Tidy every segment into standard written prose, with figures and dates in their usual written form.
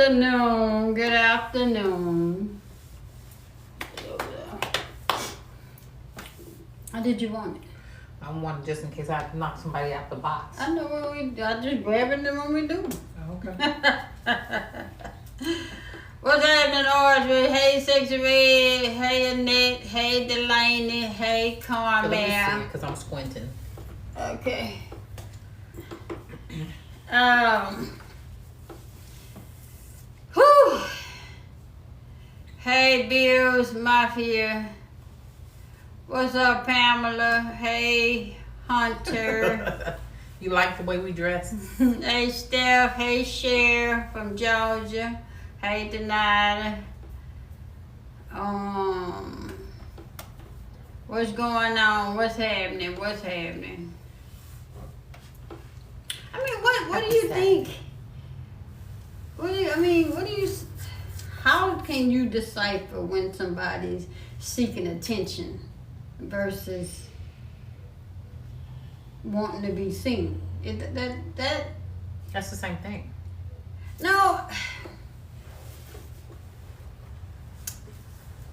afternoon. Good afternoon. How did you want it? I want just in case I have to knock somebody out the box. I know what I just grabbing them when we do. Okay. What's happening, Audrey? Hey, Sexy Red. Hey, Annette. Hey, Delaney. Hey, Let me see Carmel. it because I'm squinting. Okay. Whew. Hey, Bills Mafia. What's up, Pamela? Hey, Hunter. You like the way we dress? Hey, Steph. Hey, Cher from Georgia. Hey, Denada. What's going on? What's happening? What's happening? I mean, what do you think? How can you decipher when somebody's seeking attention versus wanting to be seen? That's the same thing. No,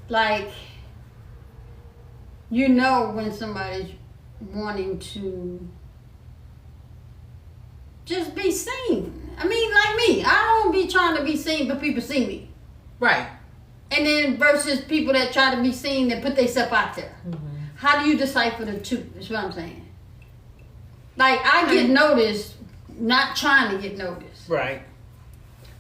like, you know when somebody's wanting to just be seen. I mean, like me, I don't be trying to be seen, but people see me. Right. And then versus people that try to be seen and put themselves out there. Mm-hmm. How do you decipher the two? Is what I'm saying. Like, I get noticed, not trying to get noticed. Right.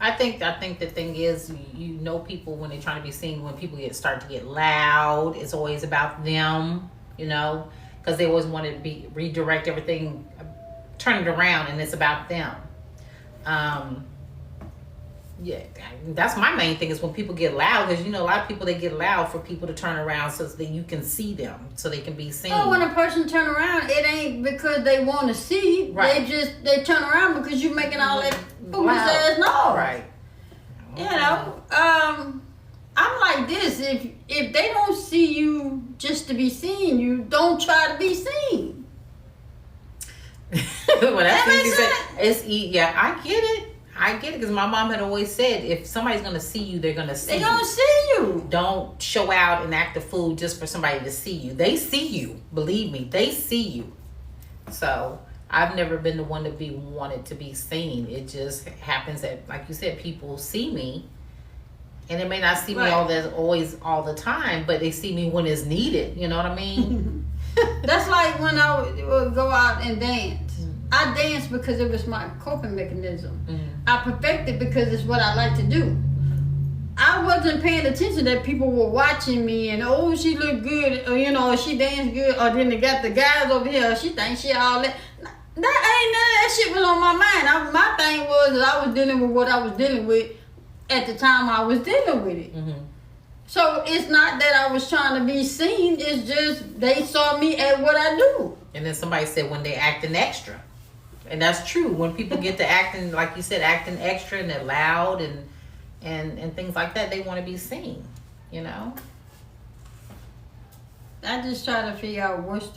I think the thing is, you know, people when they're trying to be seen, when people start to get loud, it's always about them, you know, because they always want to redirect everything, turn it around, and it's about them. Yeah, that's my main thing is when people get loud, because you know a lot of people, they get loud for people to turn around so that you can see them, so they can be seen. Oh, when a person turn around, it ain't because they want to see. Right. They turn around because you making all that foolish Wow. ass noise. Right. You know, I'm like this. If they don't see you just to be seen, you don't try to be seen. Well, that's That easy makes to say. sense. Yeah, I get it because my mom had always said if somebody's gonna see you, they're gonna see They you. gonna see you. Don't show out and act a fool just for somebody to see you. They see you. Believe me, they see you. So I've never been the one to be wanted to be seen. It just happens that, like you said, people see me, and they may not see me Right. all the time, but they see me when it's needed. You know what I mean? That's like when I would go out and dance. I danced because it was my coping mechanism. I perfected because it's what I like to do. I wasn't paying attention that people were watching me and, oh, she look good, or, you know, she danced good, or then they got the guys over here, she thinks she all that. That ain't none of that shit was on my mind. My thing was that I was dealing with what I was dealing with at the time I was dealing with it. Mm-hmm. So it's not that I was trying to be seen, it's just they saw me at what I do. And then somebody said when they acting extra. And that's true. When people get to acting, like you said, acting extra and they're loud and things like that, they want to be seen, you know? I just try to figure out what's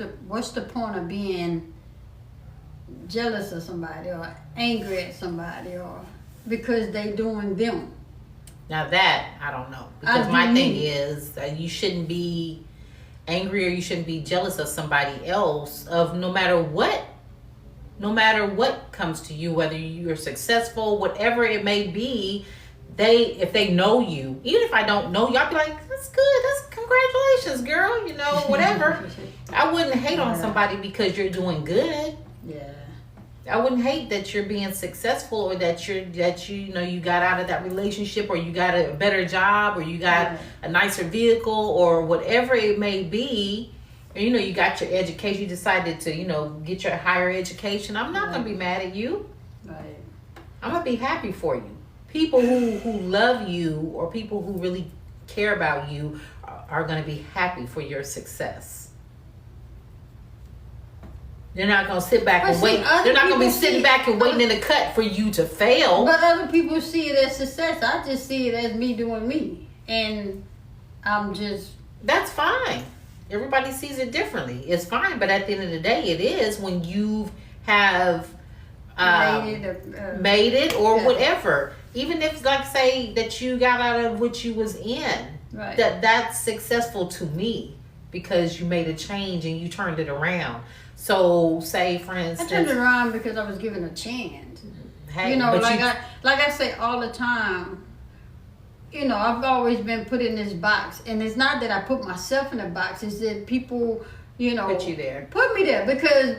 the point of being jealous of somebody or angry at somebody or because they doing them. Now that, I don't know. Because my thing is you shouldn't be angry or you shouldn't be jealous of somebody else of no matter what comes to you, whether you're successful, whatever it may be, if they know you, even if I don't know you, I'll be like, that's good, that's congratulations, girl, you know, whatever. I wouldn't hate on somebody because you're doing good. Yeah. I wouldn't hate that you're being successful or that you know you got out of that relationship or you got a better job or you got a nicer vehicle or whatever it may be. Or, you know, you got your education, you decided to, you know, get your higher education. I'm not going to be mad at you. Right. I'm going to be happy for you. People who love you or people who really care about you are going to be happy for your success. They're not going to sit back and wait. They're not going to be sitting back and waiting in the cut for you to fail. But other people see it as success. I just see it as me doing me. And I'm just... That's fine. Everybody sees it differently. It's fine. But at the end of the day, it is when you have made it or whatever. even if, like, say that you got out of what you was in, Right. that's successful to me because you made a change and you turned it around. So, say for I instance, turned it around because I was given a chance. hey, You know, but like I say all the time, you know, I've always been put in this box, and it's not that I put myself in a box. It's that people, you know, put you there. Put me there because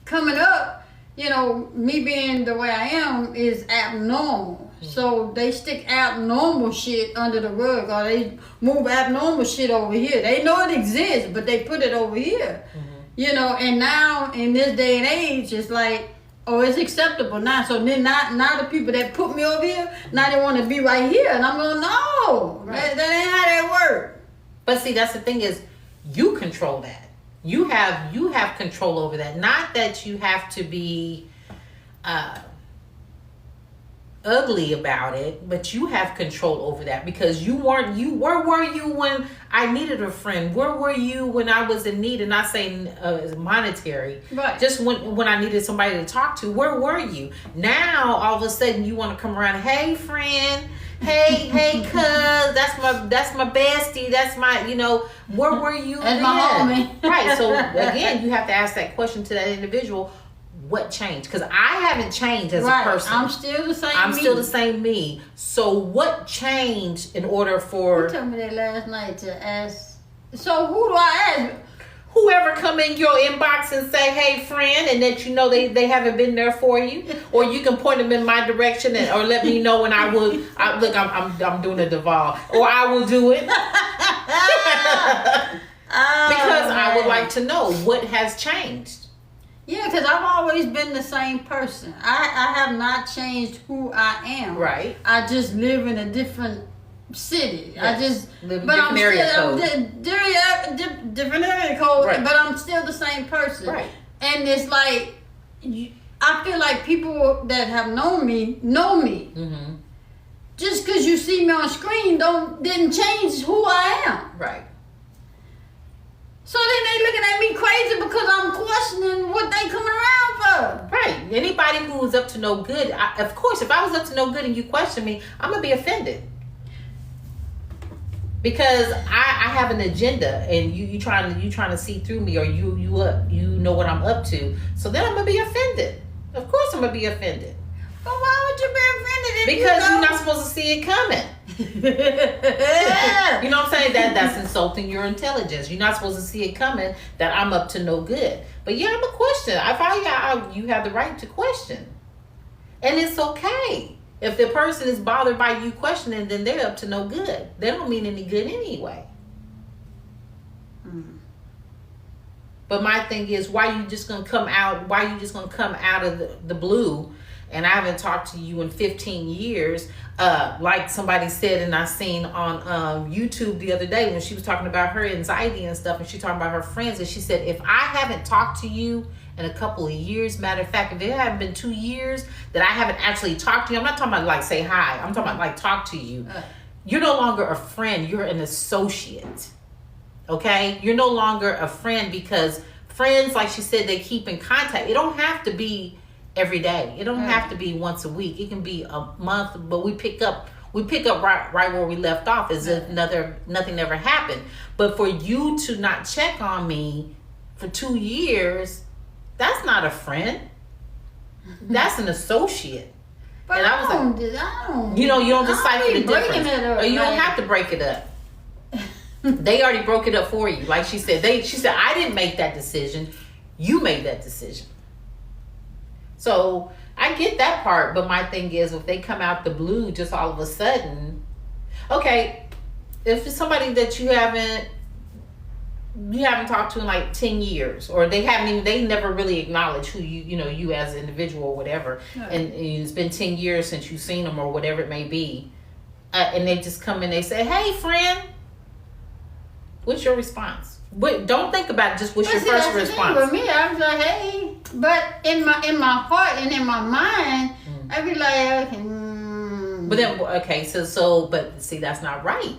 coming up, you know, me being the way I am is abnormal. So they stick abnormal shit under the rug, or they move abnormal shit over here. They know it exists, but they put it over here. You know, and now in this day and age, it's like, oh, it's acceptable now. So then now the people that put me over here, now they want to be right here. And I'm going, no, that ain't how that work. But see, that's the thing is, you control that. You have control over that. Not that you have to be ugly about it, but you have control over that because where were you when I needed a friend? Where were you when I was in need? And not saying monetary, Right. Just when I needed somebody to talk to, where were you? Now all of a sudden you want to come around, hey friend, hey cuz, that's my bestie, that's my, you know, where were you? That's my homie. Right. So again, you have to ask that question to that individual. What changed? Because I haven't changed as a person. I'm still the same. I'm still the same me. So what changed in order for... You told me that last night to ask. So who do I ask? Whoever come in your inbox and say, hey friend, and that you know they haven't been there for you, or you can point them in my direction or let me know when I will. Look, I'm doing a Duval, or I will do it. Because I would like to know what has changed. Yeah, because I've always been the same person. I have not changed who I am. Right. I just live in a different city. Yes. I just live in but different I'm area still code. different area code, Right. but I'm still the same person. Right. And it's like I feel like people that have known me know me. Mm-hmm. Just because you see me on screen didn't change who I am. Right. So then they looking at me crazy because I'm questioning what they coming around for. Right. Anybody who is up to no good, of course, if I was up to no good and you question me, I'm gonna be offended because I have an agenda and you trying to see through me, or you know what I'm up to. So then I'm gonna be offended. Of course, I'm gonna be offended. But why would you be offended if Because you know? you're not supposed to see it coming. You know what I'm saying? That's insulting your intelligence. You're not supposed to see it coming that I'm up to no good. But yeah, I'm a question. You have the right to question. And it's okay. If the person is bothered by you questioning, then they're up to no good. They don't mean any good anyway. But my thing is, why you just gonna come out of the blue? And I haven't talked to you in 15 years. Like somebody said, and I seen on YouTube the other day when she was talking about her anxiety and stuff, and she talking about her friends, and she said, if I haven't talked to you in a couple of years, matter of fact, if it haven't been 2 years that I haven't actually talked to you, I'm not talking about like say hi, I'm talking about like talk to you. You're no longer a friend, you're an associate. Okay? You're no longer a friend, because friends, like she said, they keep in contact. It don't have to be every day. It don't have to be once a week. It can be a month, but we pick up right where we left off as if nothing ever happened. But for you to not check on me for 2 years, that's not a friend. That's an associate. But and I don't, you don't decipher the difference. Or you don't have to break it up. They already broke it up for you. Like she said, I didn't make that decision. You made that decision. So I get that part, but my thing is, if they come out the blue just all of a sudden, okay, if it's somebody that you haven't talked to in like 10 years, or they never really acknowledged who you as an individual or whatever, and it's been 10 years since you've seen them or whatever it may be, and they just come in, they say, hey friend, what's your response? But don't think about it, just what's your first response. For me, I was like, hey, but in my heart and in my mind, I'd be like, okay. But then, okay, but see, that's not right,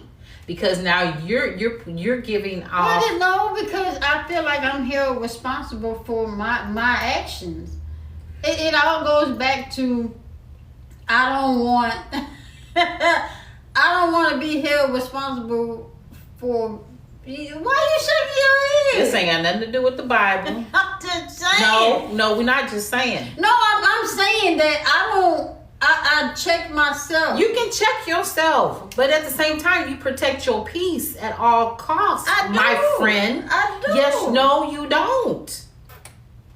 because now you're giving off. I didn't know, because I feel like I'm held responsible for my actions. It all goes back to I don't want I don't want to be held responsible for. Why are you shaking your head? This ain't got nothing to do with the Bible. I'm just saying. No, we're not just saying. No, I'm saying that I check myself. You can check yourself, but at the same time, you protect your peace at all costs, my friend. I do. Yes, no, you don't.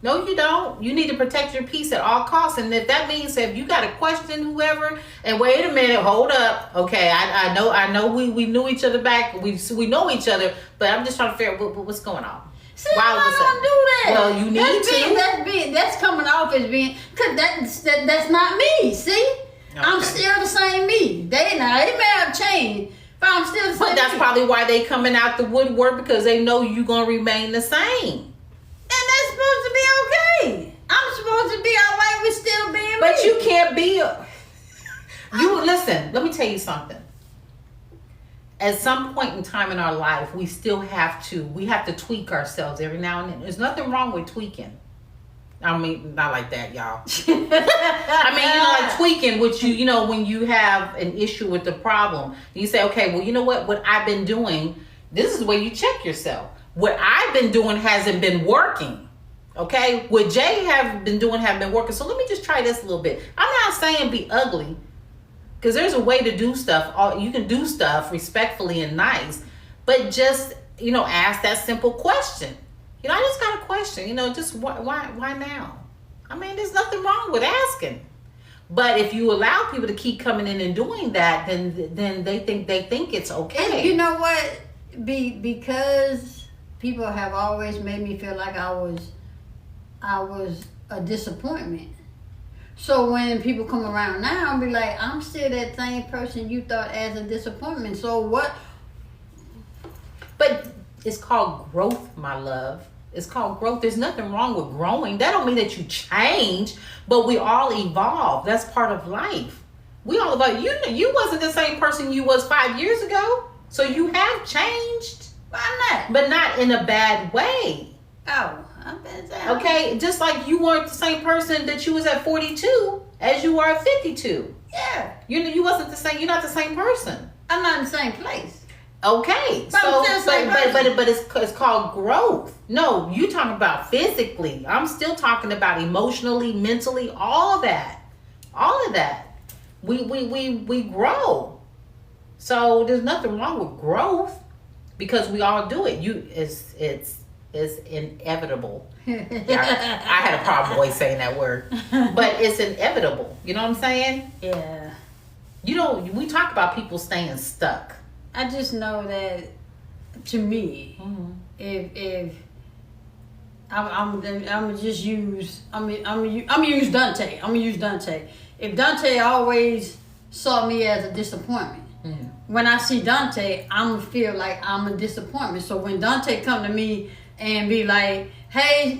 No, you don't. You need to protect your peace at all costs. And if that means if you got to question whoever, and wait a minute, hold up. Okay, I know we knew each other back. We know each other, but I'm just trying to figure out what's going on. See, I don't do that. Well, you need that's coming off as being, cause that's not me. See, okay. I'm still the same me. They may have changed, but I'm still the same. But that's probably why they coming out the woodwork, because they know you're gonna remain the same. And that's supposed to be okay. I'm supposed to be alright with still being but me. You can't be. You listen. Let me tell you something. At some point in time in our life, we have to tweak ourselves every now and then. There's nothing wrong with tweaking. I mean, not like that, y'all. I mean, like tweaking, which when you have an issue with the problem, you say, okay, well, you know what I've been doing, this is the way you check yourself. What I've been doing hasn't been working. Okay? What Jay have been doing haven't been working. So let me just try this a little bit. I'm not saying be ugly, because there's a way to do stuff. You can do stuff respectfully and nice, but just, ask that simple question. I just got a question, just why now? I mean, there's nothing wrong with asking. But if you allow people to keep coming in and doing that, then they think it's okay. And you know what? Because people have always made me feel like I was a disappointment. So when people come around now, I'll be like, I'm still that same person you thought as a disappointment. So what? But it's called growth, my love. It's called growth. There's nothing wrong with growing. That don't mean that you change, but we all evolve. That's part of life. We all evolve. You wasn't the same person you was 5 years ago. So you have changed. Why not? But not in a bad way. Oh, I'm bad. Okay, just like you weren't the same person that you was at 42 as you are at 52. Yeah. You wasn't the same. You're not the same person. I'm not in the same place. Okay, but it's called growth. No, you talking about physically. I'm still talking about emotionally, mentally, all of that. We grow. So there's nothing wrong with growth, because we all do it. It's inevitable. Yeah, I had a problem always saying that word, but it's inevitable. You know what I'm saying? Yeah. We talk about people staying stuck. I just know that, to me, if I'm gonna use Dante. If Dante always saw me as a disappointment, when I see Dante, I'm gonna feel like I'm a disappointment. So when Dante come to me and be like, hey,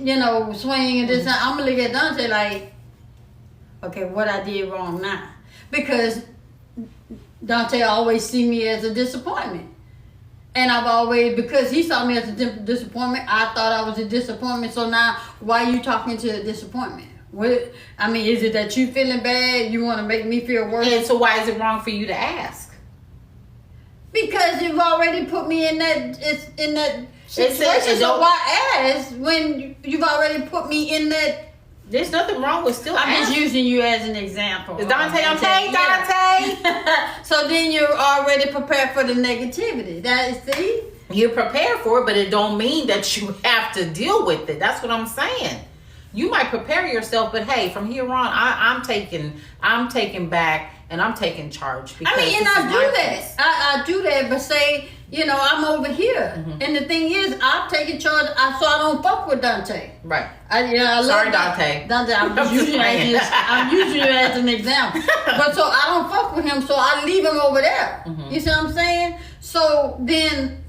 swing and this, I'm gonna look at Dante like, okay, what I did wrong now, because Dante always see me as a disappointment. And because he saw me as a disappointment, I thought I was a disappointment. So now, why are you talking to a disappointment? Is it that you feeling bad? You want to make me feel worse? And so why is it wrong for you to ask? Because you've already put me in that situation. So why ask when you've already put me in that? There's nothing wrong with still asking. I'm just using you as an example. Dante. So then you're already prepared for the negativity. See? You're prepared for it, but it don't mean that you have to deal with it. That's what I'm saying. You might prepare yourself, but hey, from here on, I'm taking back and I'm taking charge. I do that. I do that, but say, I'm over here. Mm-hmm. And the thing is, I'm taking charge, so I don't fuck with Dante. Right. I Sorry, Dante. Dante, I'm using you as an example. But so I don't fuck with him, so I leave him over there. Mm-hmm. You see what I'm saying? So then,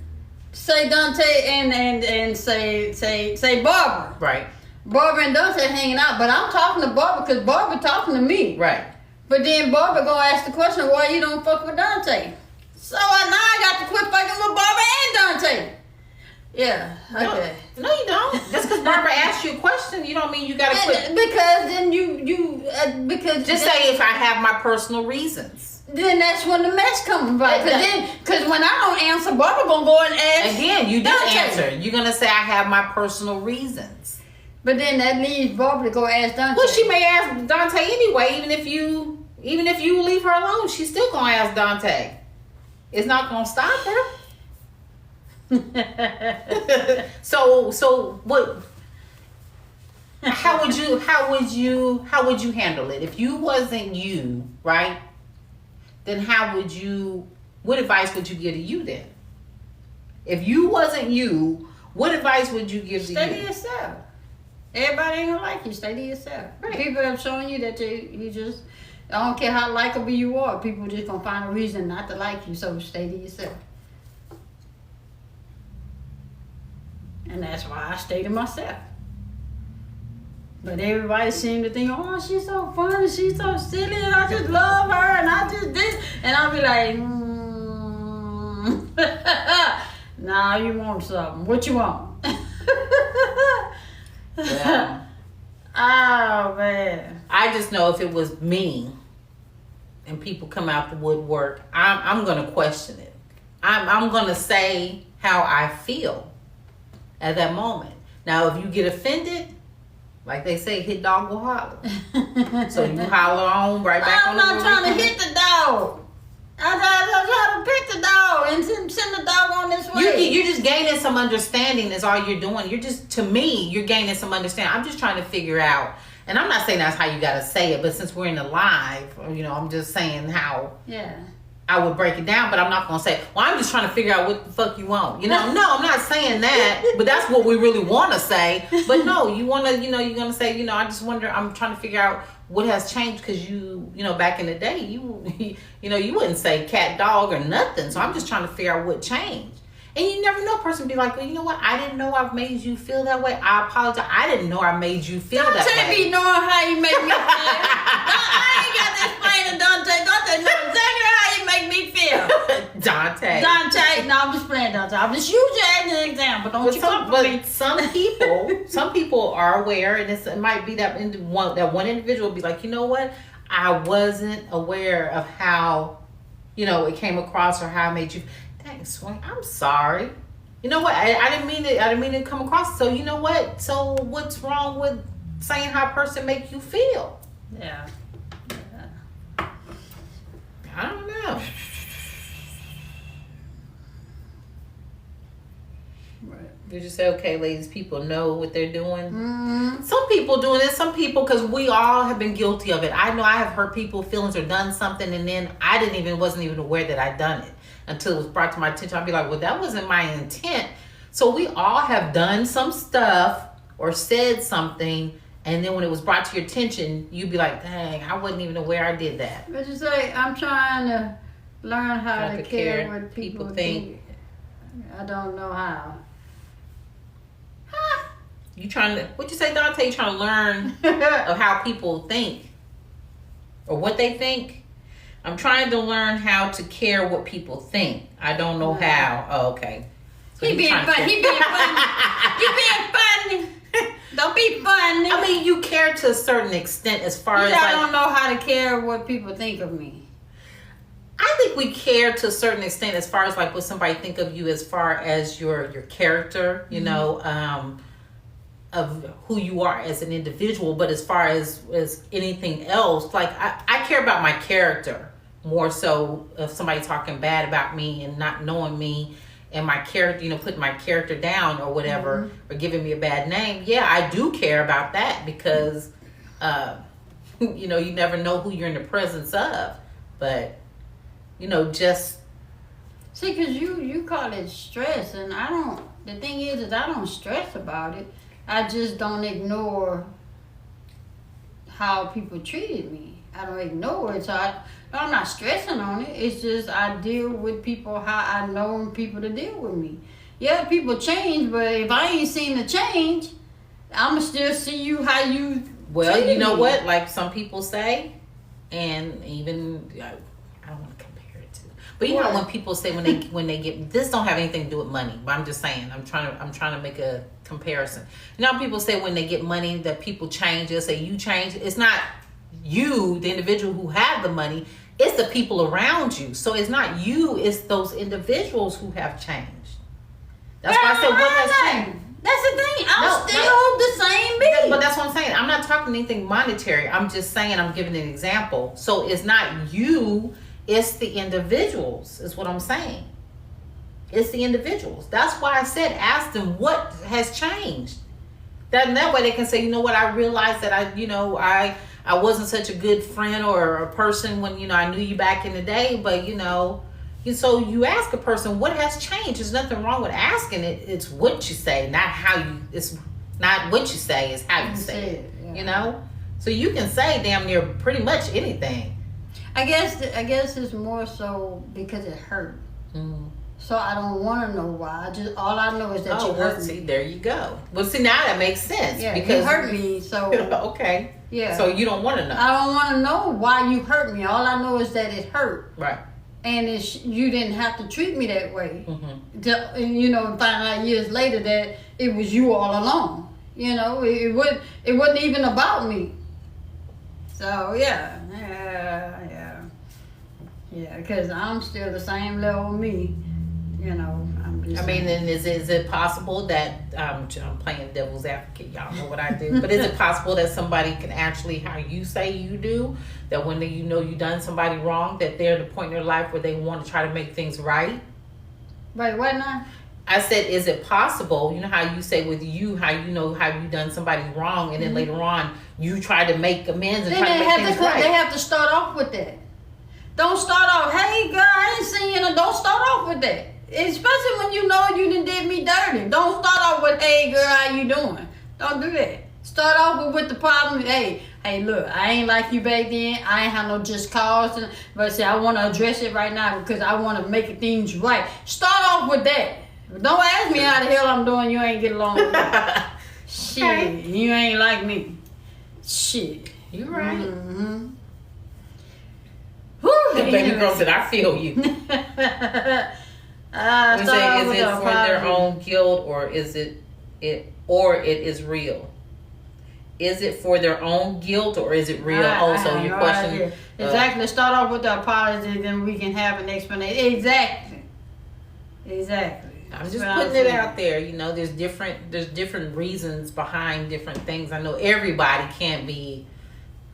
say Dante and say Barbara. Right. Barbara and Dante hanging out, but I'm talking to Barbara because Barbara talking to me. Right. But then Barbara gonna ask the question, why you don't fuck with Dante? So now I got to quit fucking with Barbara and Dante. Yeah, okay. No, you don't. Just because Barbara asked you a question, you don't mean you gotta quit. Because then because just say if I have my personal reasons. then that's when the mess comes about. Because when I don't answer, Barbara gonna go and ask. Again, you did Dante. answer. You're gonna say I have my personal reasons. But then that leaves Barbara to go ask Dante. Well, she may ask Dante anyway, even if you leave her alone, she's still gonna ask Dante. It's not gonna stop her. So what? How would you handle it if you wasn't you, right? Then what advice would you give to you then? If you wasn't you, what advice would you give to you? Stay to yourself. Everybody ain't gonna like you. Stay to yourself. Right. People have shown you that you just, I don't care how likable you are, people just gonna find a reason not to like you, so stay to yourself. And that's why I stay to myself. But everybody seemed to think, oh, she's so funny, she's so silly, and I just love her, and I just this. And I'll be like, nah, you want something. What you want? Yeah. Oh, man. I just know if it was me and people come out the woodwork, I'm going to question it. I'm going to say how I feel at that moment. Now, if you get offended, like they say, hit dog will holler. So you holler on right back on the I'm not trying to hit the dog. I'm trying to pick the dog and send the dog on this way. You're just gaining some understanding is all you're doing. To me, you're gaining some understanding. I'm just trying to figure out, and I'm not saying that's how you got to say it, but since we're in the live, I'm just saying how I would break it down, but I'm not going to say, well, I'm just trying to figure out what the fuck you want. No, I'm not saying that, but that's what we really want to say. But no, you want to, you're going to say, I just wonder, I'm trying to figure out what has changed because back in the day, you wouldn't say cat, dog, or nothing. So I'm just trying to figure out what changed. And you never know, a person be like, well, you know what? I didn't know I've made you feel that way. I apologize. I didn't know I made you feel that way. Dante be knowing how you make me feel. I ain't got to explain to Dante. Dante knows exactly how you make me feel. Dante, no, I'm just playing Dante. I'm just using you as an example. Don't you come for me. Some people are aware, and it might be that one individual will be like, you know what? I wasn't aware of how, it came across or how I made you. Dang, Swing, I'm sorry. You know what? I didn't mean it. I didn't mean it to come across. So you know what? So what's wrong with saying how a person make you feel? Yeah. I don't know. Did you say, okay, ladies, people know what they're doing? Mm-hmm. Some people doing this, some people, because we all have been guilty of it. I know I have hurt people's feelings or done something, and then I wasn't even aware that I'd done it until it was brought to my attention. I'd be like, well, that wasn't my intent. So we all have done some stuff or said something, and then when it was brought to your attention, you'd be like, dang, I wasn't even aware I did that. But you say, I'm trying to learn how to care what people think. I don't know how. You trying to, what you say, Dante? You trying to learn of how people think or what they think? I'm trying to learn how to care what people think. I don't know how. Oh, okay. So he being funny. You being funny. Don't be funny. I mean, you care to a certain extent as far as I don't know how to care what people think of me. I think we care to a certain extent as far as like what somebody think of you as far as your character, of who you are as an individual. But as far as anything else, like I care about my character more so if somebody talking bad about me and not knowing me and my character, putting my character down or whatever, or giving me a bad name. Yeah, I do care about that because, you never know who you're in the presence of. But, just... See, because you call it stress, and I don't... The thing is I don't stress about it. I just don't ignore how people treated me. I don't ignore it, so I'm not stressing on it. It's just I deal with people how I know people to deal with me. Yeah, people change, but if I ain't seen the change, I'ma still see you how you. Well, you know what? Like some people say, and even I don't want to compare it to, but you know when people say when they get this don't have anything to do with money, but I'm just saying I'm trying to make a comparison. People say when they get money that people change. They'll say you change. It's not you, the individual who have the money. It's the people around you. So it's not you, it's those individuals who have changed. That's why I said what has changed. That's the thing. I'm still the same me. But that's what I'm saying. I'm not talking anything monetary. I'm just saying, I'm giving an example. So it's not you, it's the individuals, is what I'm saying. It's the individuals. That's why I said, ask them what has changed. That way they can say, you know what, I realized that I wasn't such a good friend or a person when, I knew you back in the day, but, so you ask a person, what has changed? There's nothing wrong with asking it. It's what you say, not how you, it's not what you say, it's how you say it, yeah. So you can say damn near pretty much anything. I guess it's more so because it hurt. Mm. So I don't want to know why. All I know is that you hurt me. See, there you go. Well, see, now that makes sense. Yeah, because you hurt me, so... Okay. Yeah. So you don't want to know. I don't want to know why you hurt me. All I know is that it hurt. Right. And you didn't have to treat me that way. Mm-hmm. And find out years later that it was you all along. It wasn't even about me. So, yeah, because I'm still the same level of me. I'm just. And is it possible that I'm playing devil's advocate? Y'all know what I do, but is it possible that somebody can actually, how you say you do, that when you done somebody wrong, that they're at a point in their life where they want to try to make things right? Wait, what now? I said, is it possible? You know how you say with you, how you done somebody wrong, and then later on you try to make amends and then try to make things right. They have to start off with that. Don't start off, hey girl, I ain't seen you. Don't start off with that. Especially when you know you done did me dirty. Don't start off with, hey girl, how you doing? Don't do that. Start off with the problem. Hey, look, I ain't like you back then. I ain't have no just cause. But see, I want to address it right now because I want to make things right. Start off with that. Don't ask me how the hell I'm doing. You ain't get along with me. Shit, okay. You ain't like me. Shit. You right. Mm-hmm. The baby girl said, I feel you. Is it for their own guilt, or is it is real? Is it for their own guilt, or is it real? Also, your question. Exactly. Start off with the apology, then we can have an explanation. Exactly. I'm just putting it out there. There's different reasons behind different things. I know everybody can't be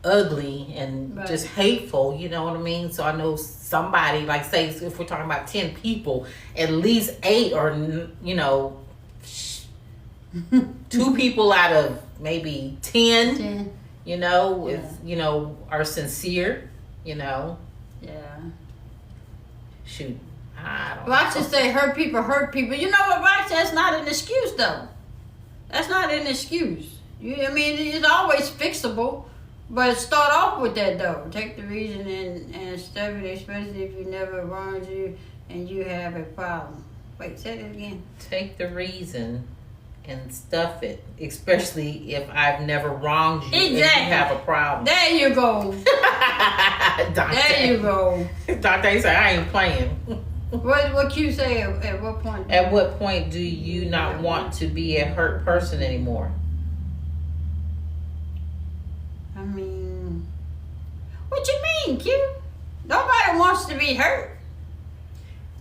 ugly and just hateful, you know what I mean? So I know somebody, like say if we're talking about 10 people, at least 8 or 2 people out of maybe 10. Are sincere, Yeah. Shoot. I don't know. Roxy say hurt people. You know what, Roxy? That's not an excuse though. That's not an excuse. It's always fixable. But start off with that though. Take the reason and stuff it, especially if you never wronged you and you have a problem. Wait, say it again. Take the reason and stuff it, especially if I've never wronged you and you have a problem. There you go. There you go. Dr. said, I ain't playing. What Q say at what point? At what point do you not want to be a hurt person anymore? What you mean, Q? Nobody wants to be hurt.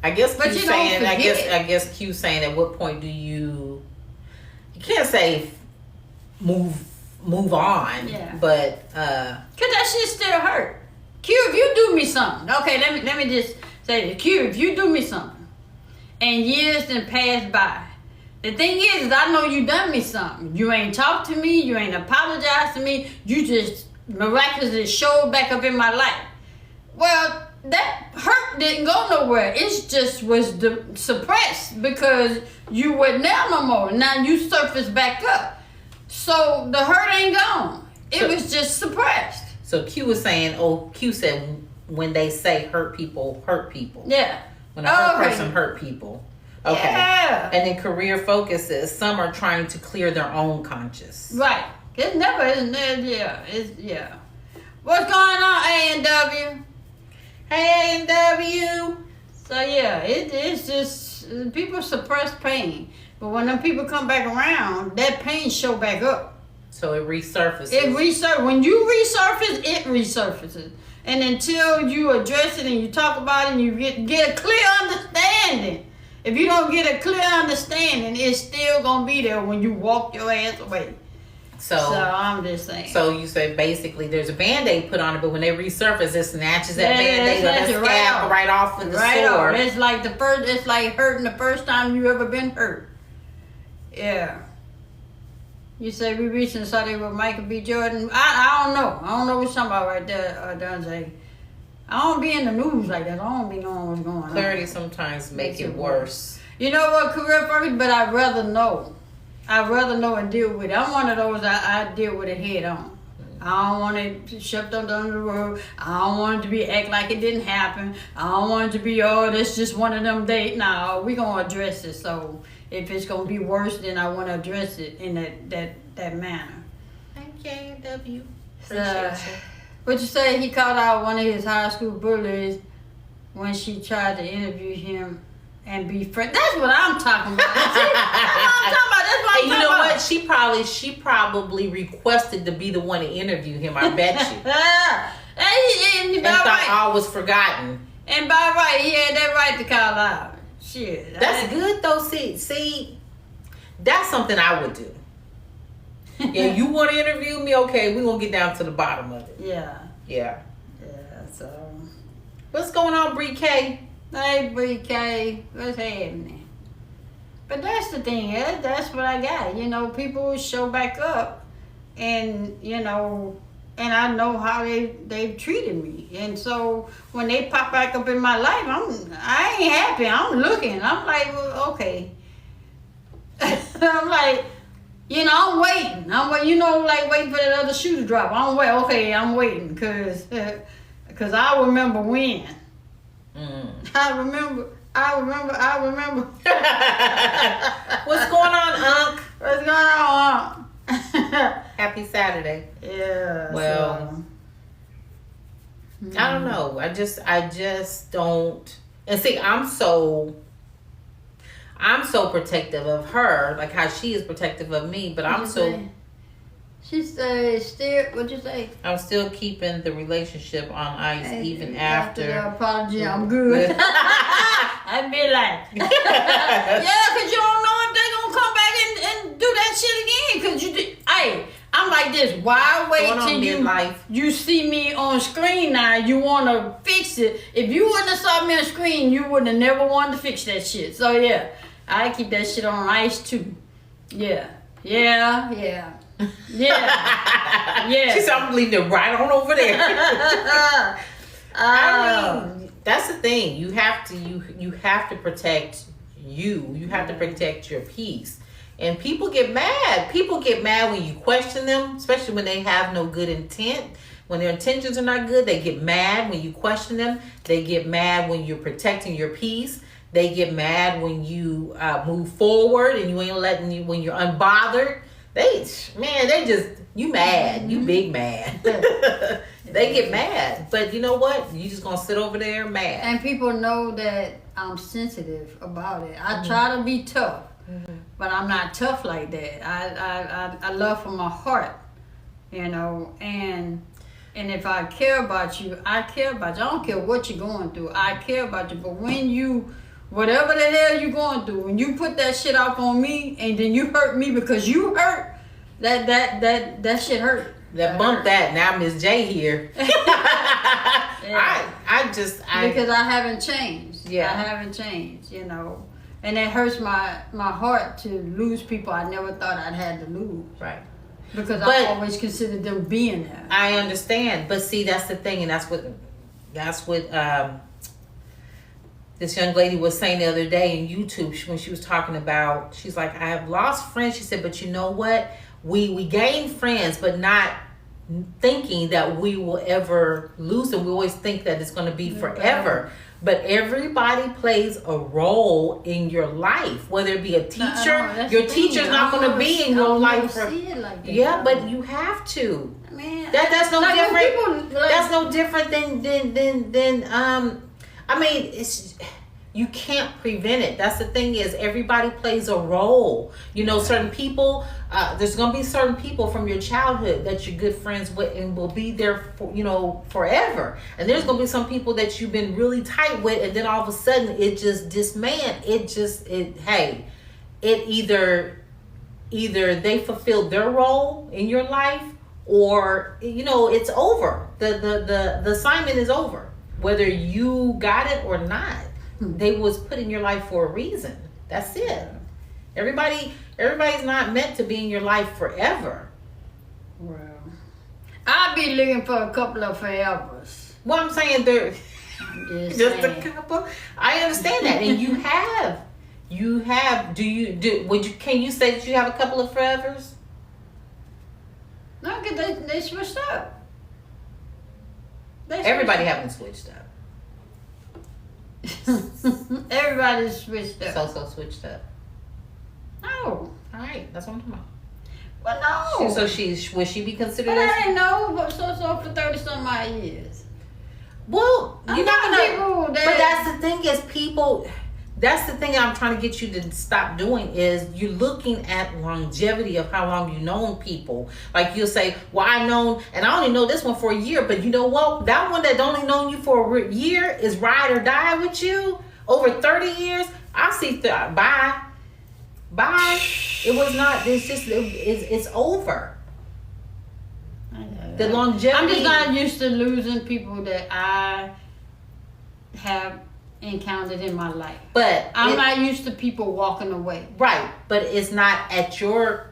I guess Q's saying. I guess Q's saying. At what point do you? You can't say move on. Yeah. But cause that shit still hurt. Q, if you do me something, okay, let me just say this. Q, if you do me something, and years then pass by. The thing is I know you done me something. You ain't talked to me. You ain't apologized to me. You just miraculously showed back up in my life. Well, that hurt didn't go nowhere. It just was suppressed because you weren't there no more. Now you surfaced back up. So the hurt ain't gone. It was just suppressed. So Q was saying, Q said when they say hurt people. Yeah. When a hurt person hurt people. Okay. Yeah. And then career focuses. Some are trying to clear their own conscience. Right. It's never, yeah. What's going on, A&W? Hey, A&W. So, yeah, it's just, people suppress pain. But when them people come back around, that pain show back up. So it resurfaces. When you resurface, it resurfaces. And until you address it and you talk about it and you get a clear understanding. If you don't get a clear understanding, it's still going to be there when you walk your ass away. So I'm just saying. So you say basically there's a Band-Aid put on it, but when they resurface, it snatches that Band-Aid or that scab right off with the sword. It's like it's like hurting the first time you ever been hurt. Yeah. You say we recently saw they with Michael B. Jordan. I don't know. I don't know what somebody right there done say. I don't be in the news like that. I don't be knowing what's going on. Clarity sometimes make it worse. You know what, career first, but I'd rather know. I'd rather know and deal with it. I'm one of those I deal with it head on. I don't want it shoved under the rug. I don't want it to be act like it didn't happen. I don't want it to be, that's just one of them days. No, we gonna address it. So if it's gonna be worse, then I want to address it in that manner. Thank you, W. What you say? He called out one of his high school bullies when she tried to interview him and be friends. That's what I'm talking about. That's what I'm talking about. That's what I'm talking about. What? She probably requested to be the one to interview him. I bet you. and thought all was forgotten. And by right, he had that right to call out. Shit. That's good though. See, that's something I would do. Yeah, you want to interview me? Okay, we're gonna get down to the bottom of it. Yeah. So what's going on, Bree K? Hey, Bree K, what's happening? But that's the thing, that's what I got. You know, people show back up, and and I know how they've treated me, and so when they pop back up in my life, I ain't happy. I'm looking. I'm like, well, okay. I'm like, I'm waiting. I'm waiting. Like waiting for that other shoe to drop. I'm waiting, cause I remember when. I remember. What's going on, Unc? What's going on, Unc? Happy Saturday. Yeah. Well, I don't know. I just don't. And see, I'm so protective of her, like how she is protective of me. But She said, still, what'd you say? I'm still keeping the relationship on ice even after the apology. I'm good. I'd be like, yeah, because you don't know if they're going to come back and do that shit again. Because I'm like this. Why wait till you see me on screen now? You want to fix it. If you wouldn't have saw me on screen, you wouldn't have never wanted to fix that shit. So, yeah, I keep that shit on ice, too. Yeah. She said, I'm leaving it right on over there. I mean, that's the thing. You have to protect you. You have to protect your peace. And people get mad. People get mad when you question them, especially when they have no good intent. When their intentions are not good, they get mad when you question them. They get mad when you're protecting your peace. They get mad when you move forward and you ain't letting when you're unbothered. You mad. You big mad. They get mad. But you know what? You just gonna sit over there mad. And people know that I'm sensitive about it. I try to be tough, but I'm not tough like that. I love from my heart, and if I care about you, I care about you. I don't care what you're going through. I care about you. But when whatever the hell you're going through, when you put that shit off on me and then you hurt me because you hurt, that shit hurt. Now Miss J here. Because I haven't changed. Yeah. I haven't changed, And it hurts my heart to lose people I never thought I'd had to lose. Right. Because I always considered them being there. I understand. But see, that's the thing, and that's what this young lady was saying the other day in YouTube when she was talking about, she's like, I have lost friends. She said, but you know what? We gain friends, but not thinking that we will ever lose them. We always think that it's going to be forever. But everybody plays a role in your life, whether it be a teacher. Your teacher's not going to be in your life. But you have to. Man, that's no different. That's no different than I mean, You can't prevent it. That's the thing is everybody plays a role. You know, certain people, there's going to be certain people from your childhood that you're good friends with and will be there for, you know, forever. And there's going to be some people that you've been really tight with, and then all of a sudden it just either they fulfilled their role in your life, or, you know, it's over. The assignment is over. Whether you got it or not, they was put in your life for a reason. That's it. Everybody's not meant to be in your life forever. Well, I'll be looking for a couple of forevers. Well, I'm saying there Just a saying. couple. I understand that, and you have. Can you say that you have a couple of forevers? No, because they switched up. Everybody haven't switched up. Everybody's switched up. So switched up. No. All right, that's what I'm talking about. Well, no. So would she be considered? But I didn't know. But so for 30-some odd years. Well, you're not gonna. People that, But that's the thing is people. That's the thing I'm trying to get you to stop doing is you're looking at longevity of how long you've known people. Like you'll say, well, I known, and I only know this one for a year, but you know what? That one that only known you for a year is ride or die with you over 30 years. I see, bye. It was not, it's just, it's over. The longevity. I'm just not used to losing people that I have encountered in my life. But I'm not used to people walking away. Right, but it's not at your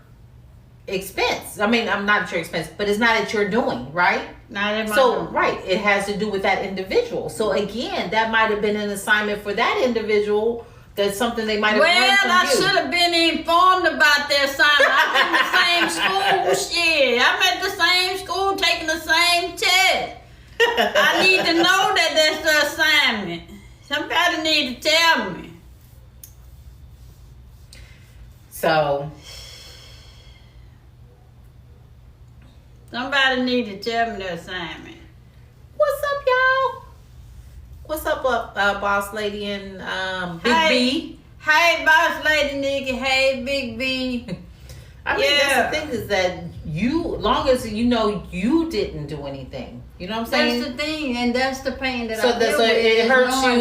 expense. I mean, I'm not at your expense, but it's not at your doing, right? Not at my So, doing. right, it has to do with that individual. So again, that might have been an assignment for that individual. That's something they might have learned from I you. should have been informed about their assignment. I'm in the same school. Shit, I'm at the same school taking the same test. I need to know that that's the assignment. Somebody need to tell me. So, Somebody need to tell me the assignment. what's up, y'all? What's up, boss lady and Big B? Hey, boss lady Nikki. Hey, Big B. I mean, that's the thing is that long as you know you didn't do anything. You know what I'm saying? That's the thing, and that's the pain that So I feel it hurts you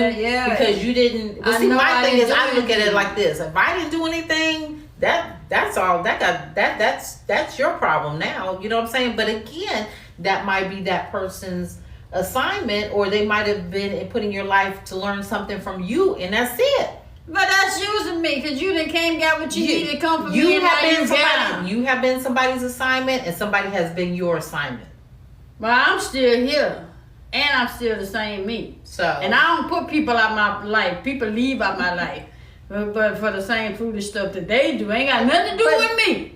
because you didn't. Well, see, my thing is, I look at it like this: if I didn't do anything, that's all. That's your problem now. You know what I'm saying? But again, that might be that person's assignment, or they might have been put in your life to learn something from you, and that's it. But that's using me because you done came got what you needed to come from me. You have been somebody's assignment, and somebody has been your assignment. Well, I'm still here, and I'm still the same me. So, and I don't put people out my life. People leave out my life, but for the same foolish stuff that they do, ain't got nothing to do with me.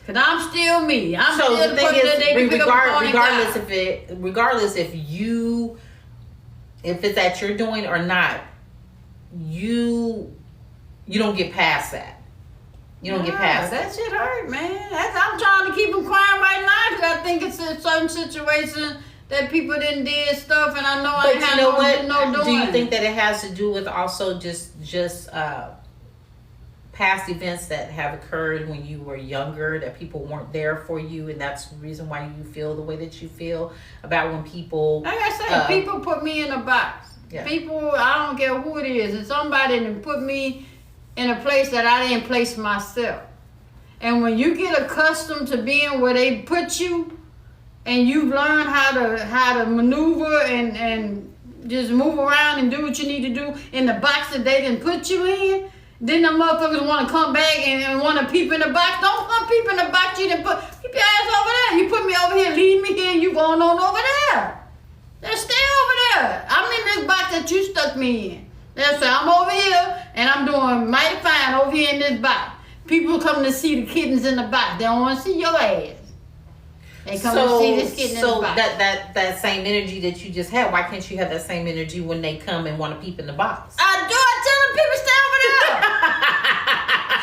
Cause I'm still me. I'm still the person that they can pick up the phone and call. Regardless if it's that you're doing or not, you don't get past that. You don't get past that. Shit hurt, man. I'm trying to keep them quiet right now because I think it's a certain situation that people didn't did stuff, and I know I ain't had no doing. Do you think that it has to do with also just past events that have occurred when you were younger that people weren't there for you, and that's the reason why you feel the way that you feel about when people? Like I said, people put me in a box. Yeah. People, I don't care who it is, and somebody done put me in a place that I didn't place myself. And when you get accustomed to being where they put you, and you learn how to maneuver and just move around and do what you need to do in the box that they didn't put you in, then the motherfuckers want to come back and want to peep in the box. Don't come peep in the box you didn't put. Keep your ass over there. You put me over here, leave me here, you going on over there. Then stay over there. I'm in this box that you stuck me in. That's why I'm over here, and I'm doing mighty fine over here in this box. People come to see the kittens in the box. They don't want to see your ass. They come to see this kitten in the box. So that same energy that you just had, why can't you have that same energy when they come and want to peep in the box? I do. I tell them people stay over there.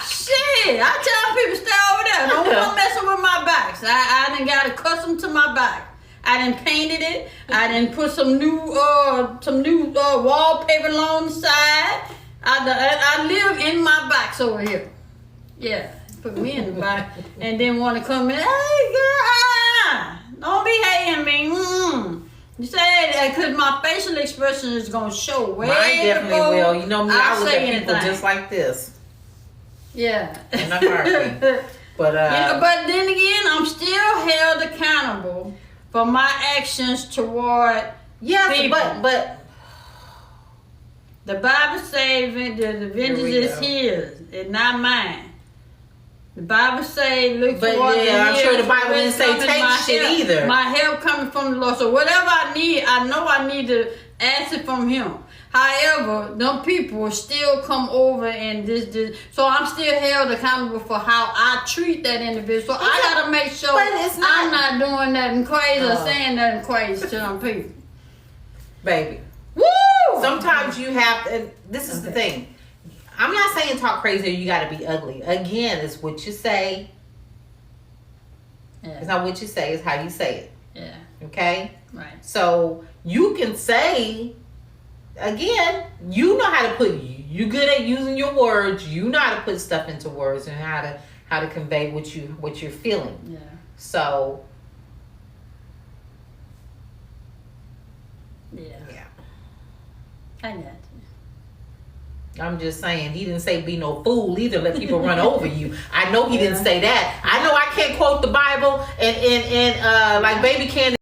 Shit, I tell people stay over there. Don't come messing with my box. I done got accustomed to my box. I done painted it. I done put some new wallpaper along the side. I live in my box over here. Yeah, put me in the box, and then want to come in. Hey, girl, don't be hating me. You say that because my facial expression is gonna show way. Mine definitely will. You know me, I look at people anything. just like this. Yeah. In a heartbeat. But but then again, I'm still held accountable for my actions toward people. but the Bible says the vengeance is his, it's not mine. The Bible says, look but toward yeah, I'm sure the Bible didn't say coming take my shit help. either. My help coming from the Lord. So whatever I need, I know I need to ask it from Him. However, them people will still come over and this. So I'm still held accountable for how I treat that individual. So I gotta make sure I'm not doing nothing crazy or saying nothing crazy to them people. Baby. Woo! Sometimes you have to, and this is the thing. I'm not saying talk crazy or you gotta be ugly. Again, it's what you say. Yeah. It's not what you say, it's how you say it. Yeah. Okay? Right. So you can say, again, you know how to put, you good at using your words, you know how to put stuff into words and how to convey what you're feeling. Yeah. So Yeah. yeah. I got you. I'm just saying, he didn't say be no fool either, let people run over you. I know he didn't say that. I know I can't quote the Bible and like Baby Candy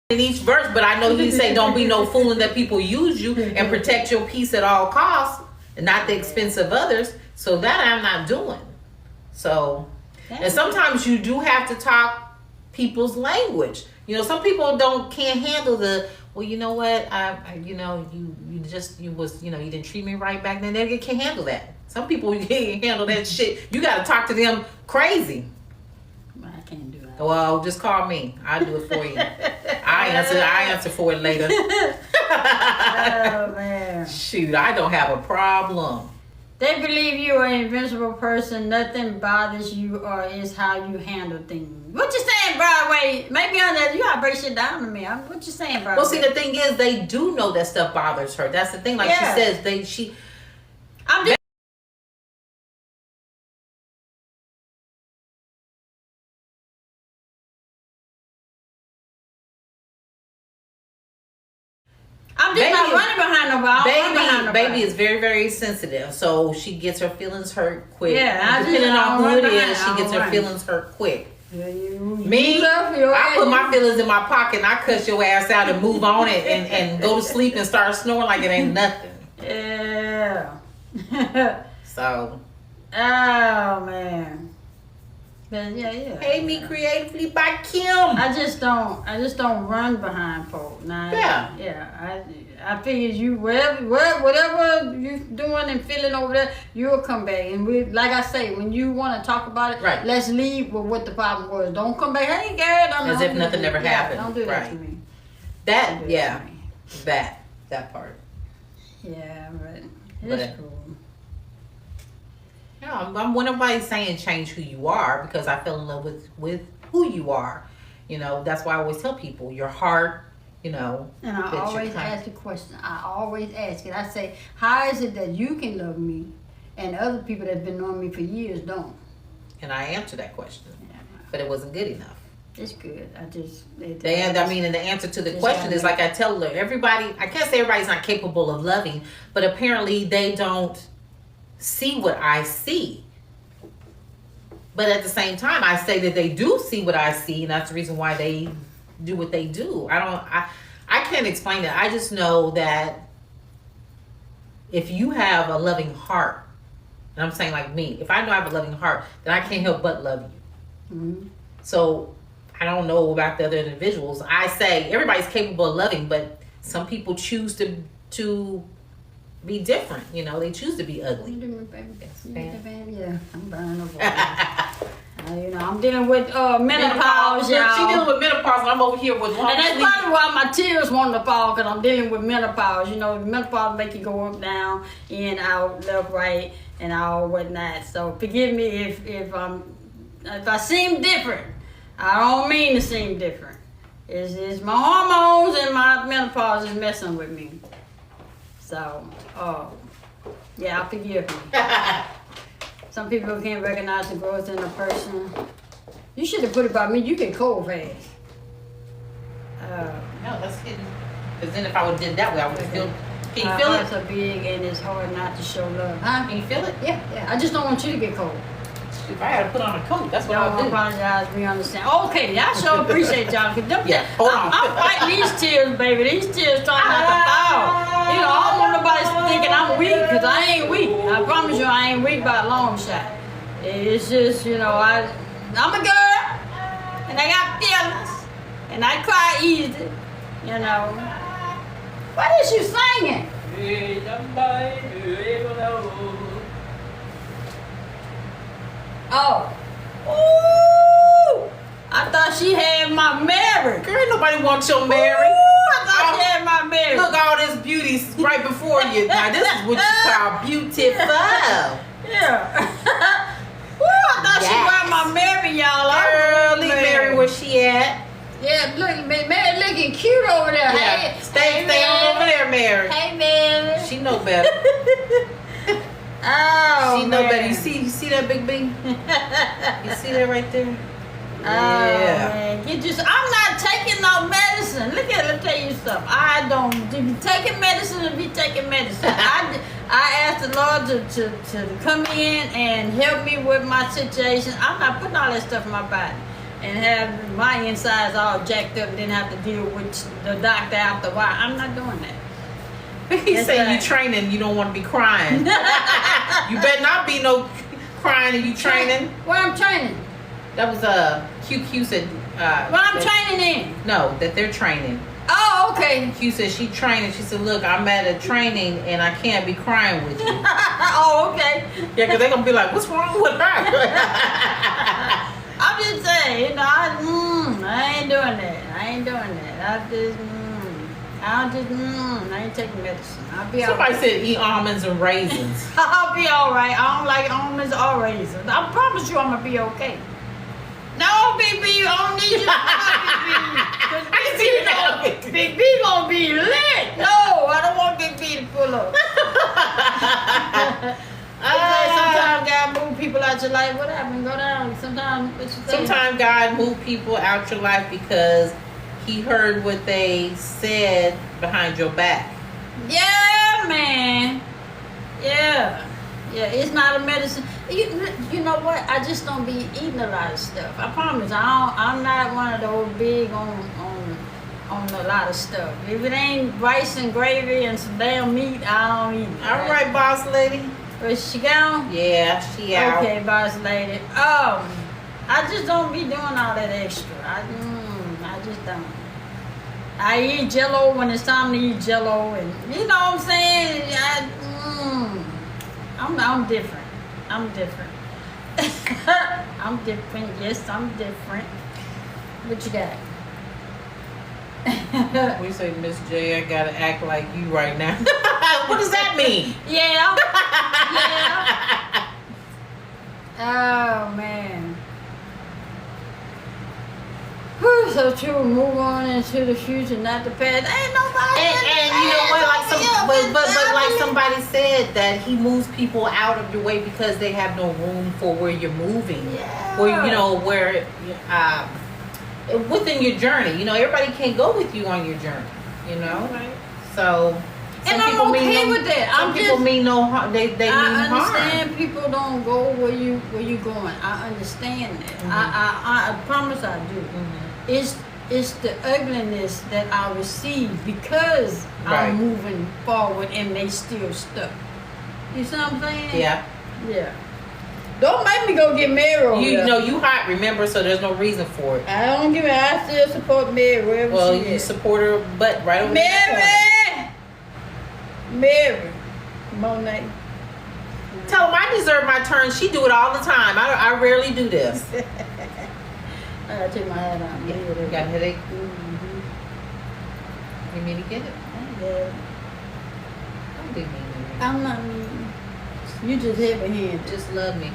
in each verse, but I know he say don't be no fool and that people use you and protect your peace at all costs and not the expense of others. So that I'm not doing. So, and sometimes you do have to talk people's language. You know, some people can't handle the, well, you know what, you didn't treat me right back then. They can't handle that. Some people you can't handle that shit. You got to talk to them crazy. I can't do that. Well, just call me. I'll do it for you. I answer for it later. Oh man. Shoot, I don't have a problem. They believe you are an invincible person. Nothing bothers you or is how you handle things. What you saying, Broadway? Make me understand. You gotta break shit down to me. What you saying, Broadway? Well, see, the thing is, they do know that stuff bothers her. That's the thing. Like she says, I'm just not running behind nobody. Baby is very, very sensitive, so she gets her feelings hurt quick. Yeah, depending on who it is, she gets her feelings hurt quick. Me, I put my feelings in my pocket and I cuss your ass out and move on it and go to sleep and start snoring like it ain't nothing. Yeah. So. Oh man. But yeah. Pay Me Creatively by Kim. I just don't run behind folk. Nah, yeah. I figured you whatever you doing and feeling over there, you'll come back. And we, like I say, when you want to talk about it, right, let's leave with what the problem was. Don't come back, hey girl, as if nothing ever happened. Don't do that to me. That part. Yeah, but it's cool. Yeah, I'm when nobody's saying change who you are, because I fell in love with who you are. You know, that's why I always tell people your heart, you know. And I always ask the question. I always ask it. I say, how is it that you can love me and other people that's been knowing me for years don't? And I answered that question, but it wasn't good enough. It's good. And the answer to the question is, like I tell her, everybody, I can't say everybody's not capable of loving, but apparently they don't see what I see. But at the same time, I say that they do see what I see, and that's the reason why they do what they do. I can't explain it. I just know that if you have a loving heart, and I'm saying like me, if I know I have a loving heart, then I can't help but love you. Mm-hmm. So I don't know about the other individuals. I say everybody's capable of loving, but some people choose to be different. You know, they choose to be ugly. Yeah, I'm burning up. I'm dealing with menopause, y'all. She dealing with menopause, and I'm over here with long And that's probably why my tears want to fall, because I'm dealing with menopause. You know, menopause make you go up, down, in, out, left, right, and all whatnot. So forgive me if I'm if I seem different, I don't mean to seem different. It's my hormones and my menopause is messing with me. So, yeah, I forgive me. Some people can't recognize the growth in a person. You should have put it by me. You get cold fast. No, that's hidden. Because then if I would have did that way, I would have feel. Can you feel Hearts it? are big and it's hard not to show love. Huh? Can you feel it? Yeah. I just don't want you to get cold. If I had to put on a coat, that's what I Y'all would do. apologize. We understand. Okay, I sure appreciate y'all. Hold on. I'm fighting these tears, baby. These tears trying not to fall. You know, I don't want nobody thinking I'm weak, because I ain't weak. I promise you I ain't weak by a long shot. It's just, I'm a girl, and I got feelings, and I cry easy, What is you singing? Oh. Ooh! I thought she had my Mary. Girl, ain't nobody wants your Mary. I thought she had my Mary. Look, all this beauty right before you. Now, this is what you call beautiful. Yeah. Woo, I thought she was my Mary, y'all. Girl, leave Mary where she at. Yeah, look, Mary looking cute over there. Yeah, Hey, stay on over there, Mary. Hey, Mary. She know better. Oh, She know man. better. You see that big B? You see that right there? Man. I'm not taking no medicine. Let me tell you something. I don't be taking medicine and be taking medicine. I asked the Lord to come in and help me with my situation. I'm not putting all that stuff in my body and have my insides all jacked up and then have to deal with the doctor after a while. I'm not doing that. He say you training, you don't want to be crying. You better not be no crying and you training. Where I'm training? That was QQ said. What I'm training in? No, that they're training. Oh, okay. Q said she training. She said, "Look, I'm at a training and I can't be crying with you." Oh, okay. Yeah, because they're gonna be like, "What's wrong with her?" I'm just saying, I ain't doing that. I ain't taking medicine. I'll be Somebody alright. said eat almonds and raisins. I'll be alright. I don't like almonds or raisins. I promise you I'm gonna be okay. No, Big B, I don't need you to I can see it now. Big B gonna be lit. No, I don't want Big B to pull up. Sometimes God move people out your life. What happened? Go down. Sometimes God moved people out your life because He heard what they said behind your back. Yeah, man. Yeah, it's not a medicine. You know what? I just don't be eating a lot of stuff. I promise. I'm not one of those big on a lot of stuff. If it ain't rice and gravy and some damn meat, I don't eat it. All right, boss lady. Is she gone? Yeah, she out. Okay, boss lady. I just don't be doing all that extra. I just don't. I eat Jello when it's time to eat Jello, and you know what I'm saying. I'm different. I'm different. I'm different. Yes, I'm different. What you got? We say, Miss J, I gotta act like you right now. What does that mean? Yeah. Oh man. Whew, so true. Move on into the future, not the past. Ain't nobody. And you know what? But like somebody said that He moves people out of your way because they have no room for where you're moving. Yeah. Where within your journey. Everybody can't go with you on your journey. Right. So. And I'm okay with that. Some people mean no harm. They mean harm. I understand people don't go where you going. I understand that. Mm-hmm. I promise I do. Mm-hmm. It's the ugliness that I receive because Right. I'm moving forward and they still stuck. You see what I'm saying? Yeah. Yeah. Don't make me go get married. over You there. know you hot. Remember, so there's no reason for it. I don't give it. I still support Mary wherever Well, she you is. support her, but right over there. Mary, Monet. Tell them I deserve my turn. She do it all the time. I rarely do this. I gotta take my hat off. You got a headache? Mm-hmm. You mean to get it? Yeah. Don't be mean to me. I'm not mean. You just heavy-handed. Just love me.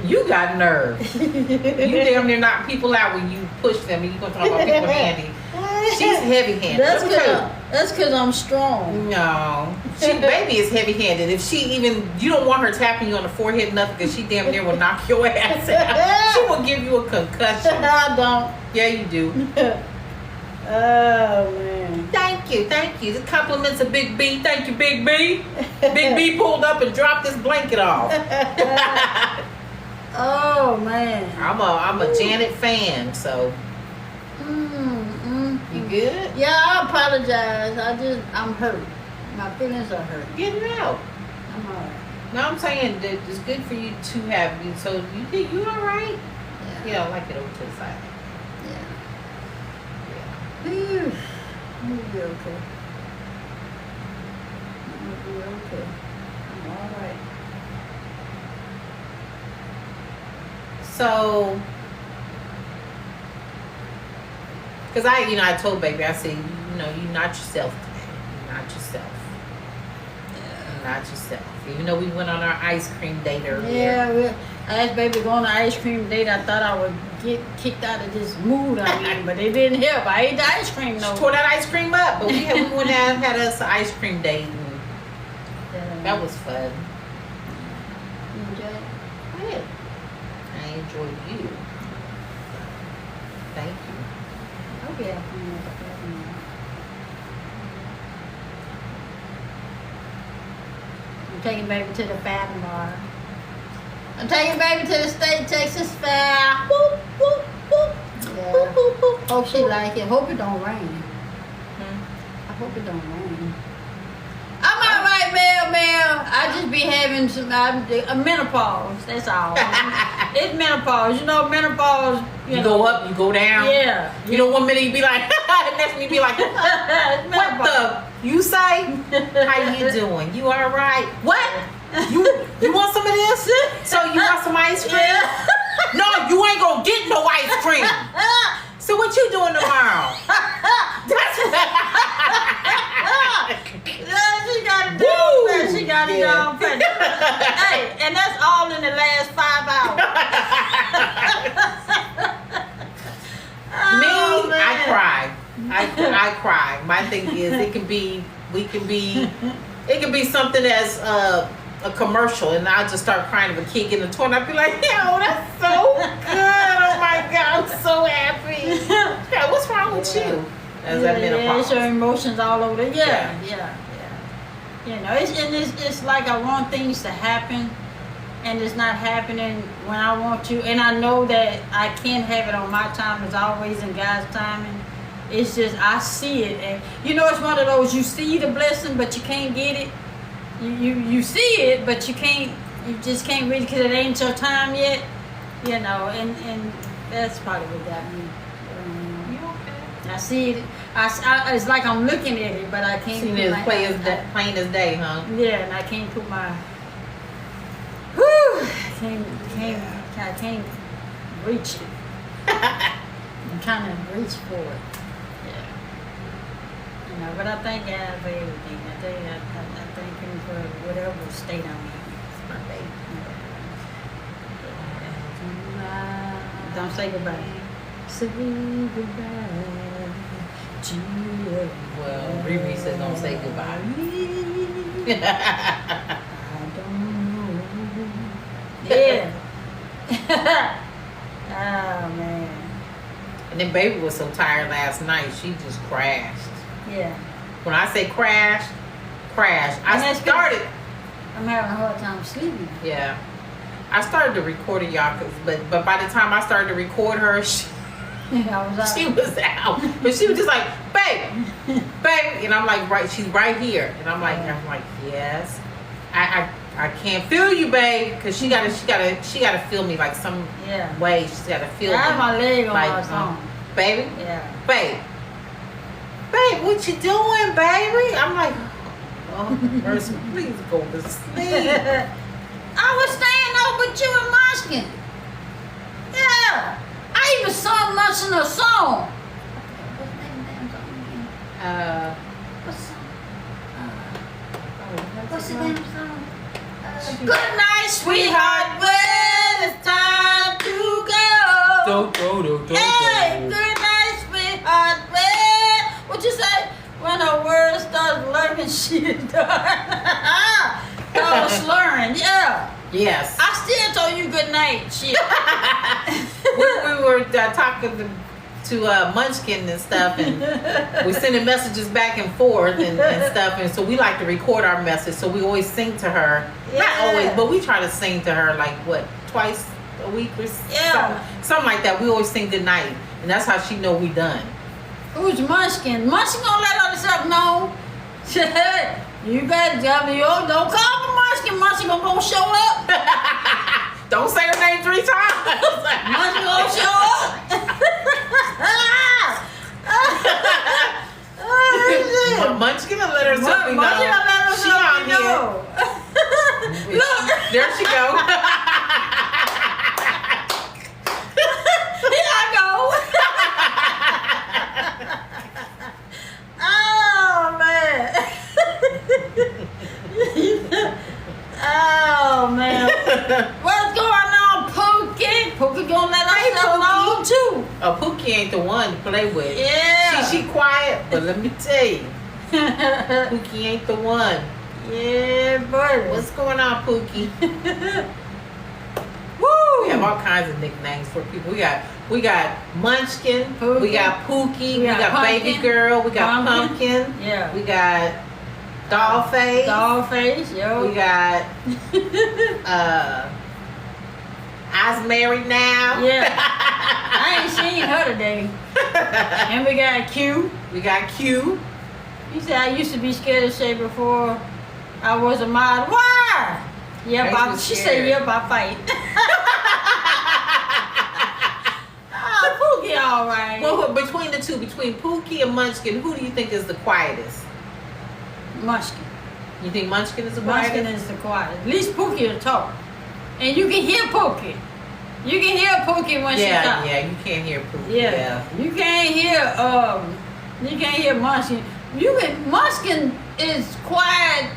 You got nerve. You damn near knock people out when you push them, and you gonna talk about people handy. She's heavy-handed. That's because I'm strong. No, baby is heavy-handed. If you don't want her tapping you on the forehead, nothing, because she damn near will knock your ass out. She will give you a concussion. I don't. Yeah, you do. Oh man. Thank you. The compliments of Big B. Thank you, Big B. Big B pulled up and dropped this blanket off. Oh man. I'm a Janet fan, so. You good? Yeah, I apologize. I'm hurt. My feelings are hurt. Get it out. I'm alright. No, I'm saying that it's good for you to have you. So you all right? Yeah, I like it over to the side. You'll be okay. You'll be okay. I'm alright. So, because I told baby, I said, you're not yourself today. You're not yourself. You're not yourself. Even though we went on our ice cream date earlier. Yeah, I asked baby to go on an ice cream date. I thought I would get kicked out of this mood I'm in, but it didn't help. I ate the ice cream though. She tore that ice cream up, but we went out and had us an ice cream date, and that was fun. You enjoyed it? I did. I enjoyed you. Thank you. Okay. I'm taking baby to the Fathom Bar. I'm taking baby to the State Texas Fair. Whoop, whoop, whoop. Yeah. Whoop, whoop, whoop. Hope she like it. Hope it don't rain. I hope it don't rain. I'm alright, Mel. I just be having some menopause. That's all. It's menopause. Menopause. You go up, you go down. Yeah. One minute you be like, next minute you be like, what the? You say? How you doing? You all right? What? You want some of this? So you want some ice cream? Yeah. No, you ain't gonna get no ice cream. So what you doing tomorrow? She got it down pat. She got it down pat. Hey, and that's all in the last 5 hours. Me, man. I cry. I cry. My thing is, it can be something as a commercial, and I'll just start crying if a kid get in the toy, and I'll be like, yo, that's so good. Oh my God, I'm so happy. Yeah, what's wrong with you? As that menopause. It's your emotions all over. Yeah. It's like I want things to happen, and it's not happening when I want to, and I know that I can't have it on my time. It's always in God's timing. It's just I see it, and it's one of those, you see the blessing, but you can't get it. You see it, but you just can't read it because it ain't your time yet. And that's probably what got me. I see it. It's like I'm looking at it, but I can't. Seen it as plain as day, huh? Yeah, and I can't put my. I can't reach it. I'm trying to reach for it. Yeah. But I thank God for everything. I thank Him for whatever state I'm in. It's my baby. Don't say goodbye. Say goodbye. Well, Riri said don't say goodbye. I don't know. Yeah. Oh man. And then baby was so tired last night, she just crashed. Yeah. When I say crash. I'm having a hard time sleeping. Yeah. I started to record y'all, but by the time I started to record her, she was out. But she was just like, babe, and I'm like, she's right here, and I'm like, yes, I can't feel you, babe, because she gotta feel me like some way. She's gotta feel. I have my leg on my song, baby. Yeah, babe, what you doing, baby? I'm like, oh, mercy, please go to sleep. I was staying up with you in Moskin. Yeah. I even sung much in a song. What's the name of the damn song again? What's the song? What's the damn song? Good night, sweetheart. Well, it's time to go. Hey, good night, sweetheart. Well, what you say? When her words start lurking, she done. Slurring, yeah. Yes. I still told you good night. Shit. we were talking to Munchkin and stuff, and we're sending messages back and forth and stuff, and so we like to record our message, so we always sing to her. Yeah. Not always, but we try to sing to her like what, twice a week or something like that. We always sing good night, and that's how she know we done. Who's Munchkin? Munchkin gonna let herself know. You better don't call me Munchkin. Munchkin gonna show up. Don't say her name 3 times. Munchkin gonna show up. Munchkin will let herself be known. She on here. Look, there she go. Here I go. Oh man. Oh man. What's going on, Pookie? Pookie gonna let herself know too. Oh, Pookie ain't the one to play with. Yeah. She quiet, but let me tell you, Pookie ain't the one. Yeah, buddy. What's going on, Pookie? Woo! We have all kinds of nicknames for people. We got Munchkin. Pookie. We got Pookie. We got Pumpkin. Baby Girl. We got Pumpkin. Yeah. We got Dollface. Dollface, yo. We got I's married now. Yeah. I ain't seen her today. And we got Q. We got Q. You said I used to be scared of Shay before I was a mod. Why? Yep, she said yep, I fight. Pookie all right. Well, between the two, between Pookie and Munchkin, who do you think is the quietest? Munchkin. You think Munchkin is the quietest? Munchkin is the quietest. At least Pookie will talk. And you can hear Pookie. You can hear Pookie when she talks. Yeah, you can't hear Pookie. Yeah. You can't hear Munchkin. Munchkin is quiet.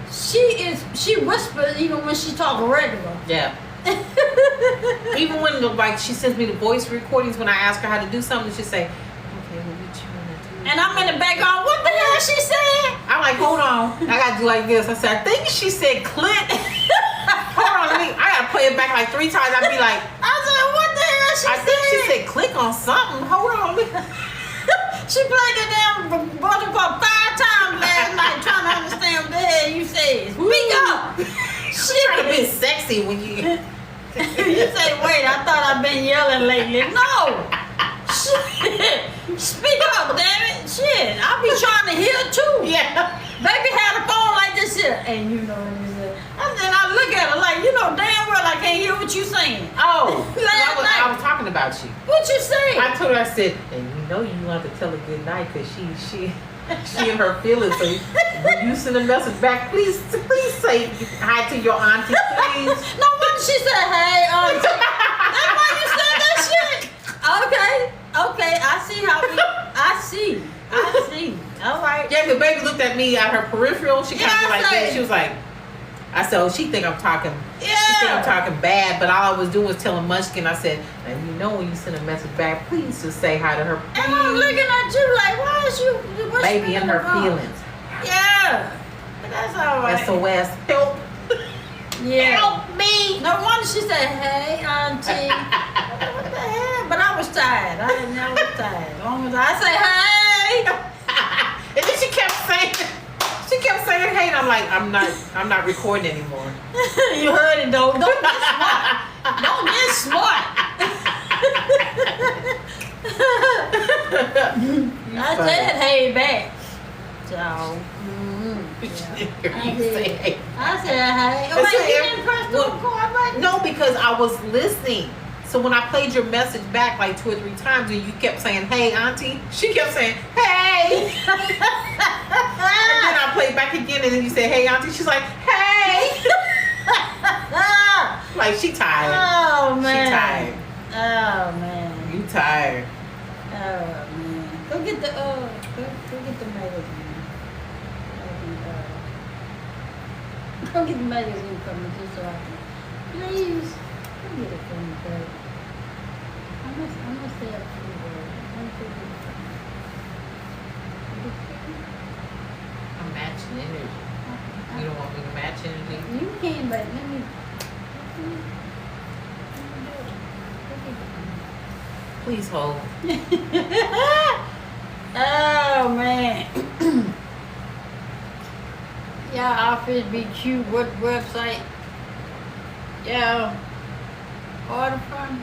She whispers even when she talk regular. Yeah. Even when she sends me the voice recordings when I ask her how to do something, she say, okay, well, what you wanna do? And I'm in the background, what the hell she said? I'm like, hold on. I gotta do like this. I said, I think she said click. Hold on, I gotta play it back like 3 times. I'd be like, I said, what the hell she said? I think she said click on something. Hold on. She played the damn button for 5 times last night trying to understand what the hell you said. Speak up. She trying to be sexy when you... You say, wait, I thought I've been yelling lately. No. Shit. Speak up, damn it. Shit. I be trying to hear too. Yeah. Baby had a phone like this here. And you know what he said. I look at her like, you know damn well I can't hear what you saying. Oh. I was talking about you. What you say? I told her, I said, and you know you want to tell her good night because she in her feelings. So when you send a message back, please say hi to your auntie, please. No wonder she said, hey, auntie. That's why you said that shit. Okay. I see. All right. Yeah, the baby looked at me at her peripheral. She kind of like this. She was like, I said, oh, she think I'm talking. Yeah. She think I'm talking bad, but all I was doing was telling Munchkin. I said, and you know when you send a message back, please just say hi to her. Please. And I'm looking at you like, why is you? Baby in her feelings. Yeah. But that's all right. SOS. Help. Yeah. Help me. No wonder she said, hey, auntie. What the hell? But I was tired. I didn't know I was tired. As long as I say, hey. And then she kept saying, hey, and I'm like, I'm not recording anymore. You heard it though. Don't get smart. Don't get smart. I said hey back. So I said hey. Oh, wait, you didn't press the record button? No, because I was listening. So when I played your message back like 2 or 3 times and you kept saying, hey, auntie, she kept saying, hey. And then I played back again and then you said, hey, auntie. She's like, hey. Like, she tired. Oh, man. She tired. Oh, man. You tired. Oh, man. Go get the magazine. Go get the magazine from me just so I can. Please. Go get it from me, babe. I must stay up to the word. I'm matching energy. You don't want me to match energy? You can, but let me. Please hold. Oh man. Yeah, Office be cute. What website? Yeah. Order from.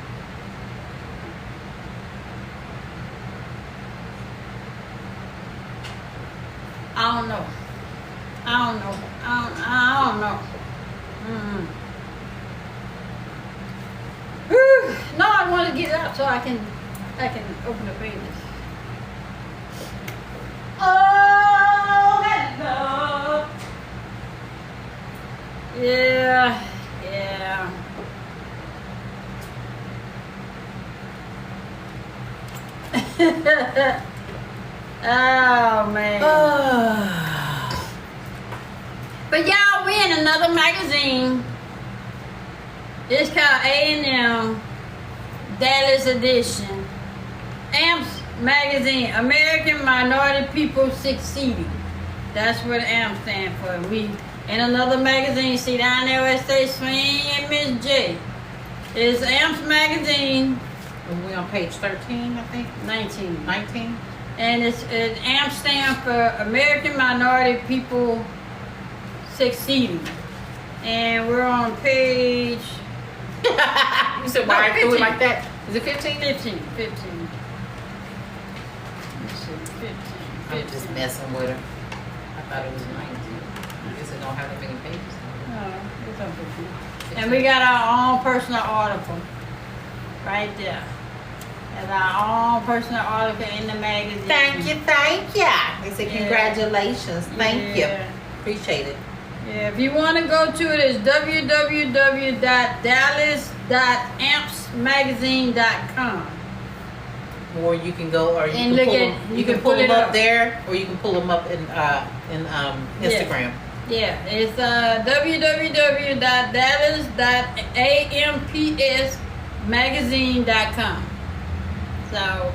I don't know. I don't know. I don't know. Whew. No, I want to get it out so I can open the pages. Oh, hello. Yeah. Oh man. But y'all, we in another magazine. It's called A&M Dallas Edition. AMPS magazine, American Minority People Succeeding. That's what AMP stands for. We in another magazine. See down there where it says Swing and Miss J. It's AMPS magazine. And we on page 13, I think. 19. And it's AMP stand for American Minority People Succeeding. And we're on page. You said why I do it like that? Is it 15? 15. Let's see, 15. I'm just messing with her. I thought it was 19. I guess it don't have that many pages. No, it's on 15. And we got our own personal article right there. And our own personal article in the magazine. Thank you. They said congratulations. Thank you. Appreciate it. Yeah, if you want to go to it, it's www.dallas.ampsmagazine.com. Or you can go, or And look at- you can pull them up there, or you can pull them up in Instagram. Yeah, it's www.dallas.ampsmagazine.com. So,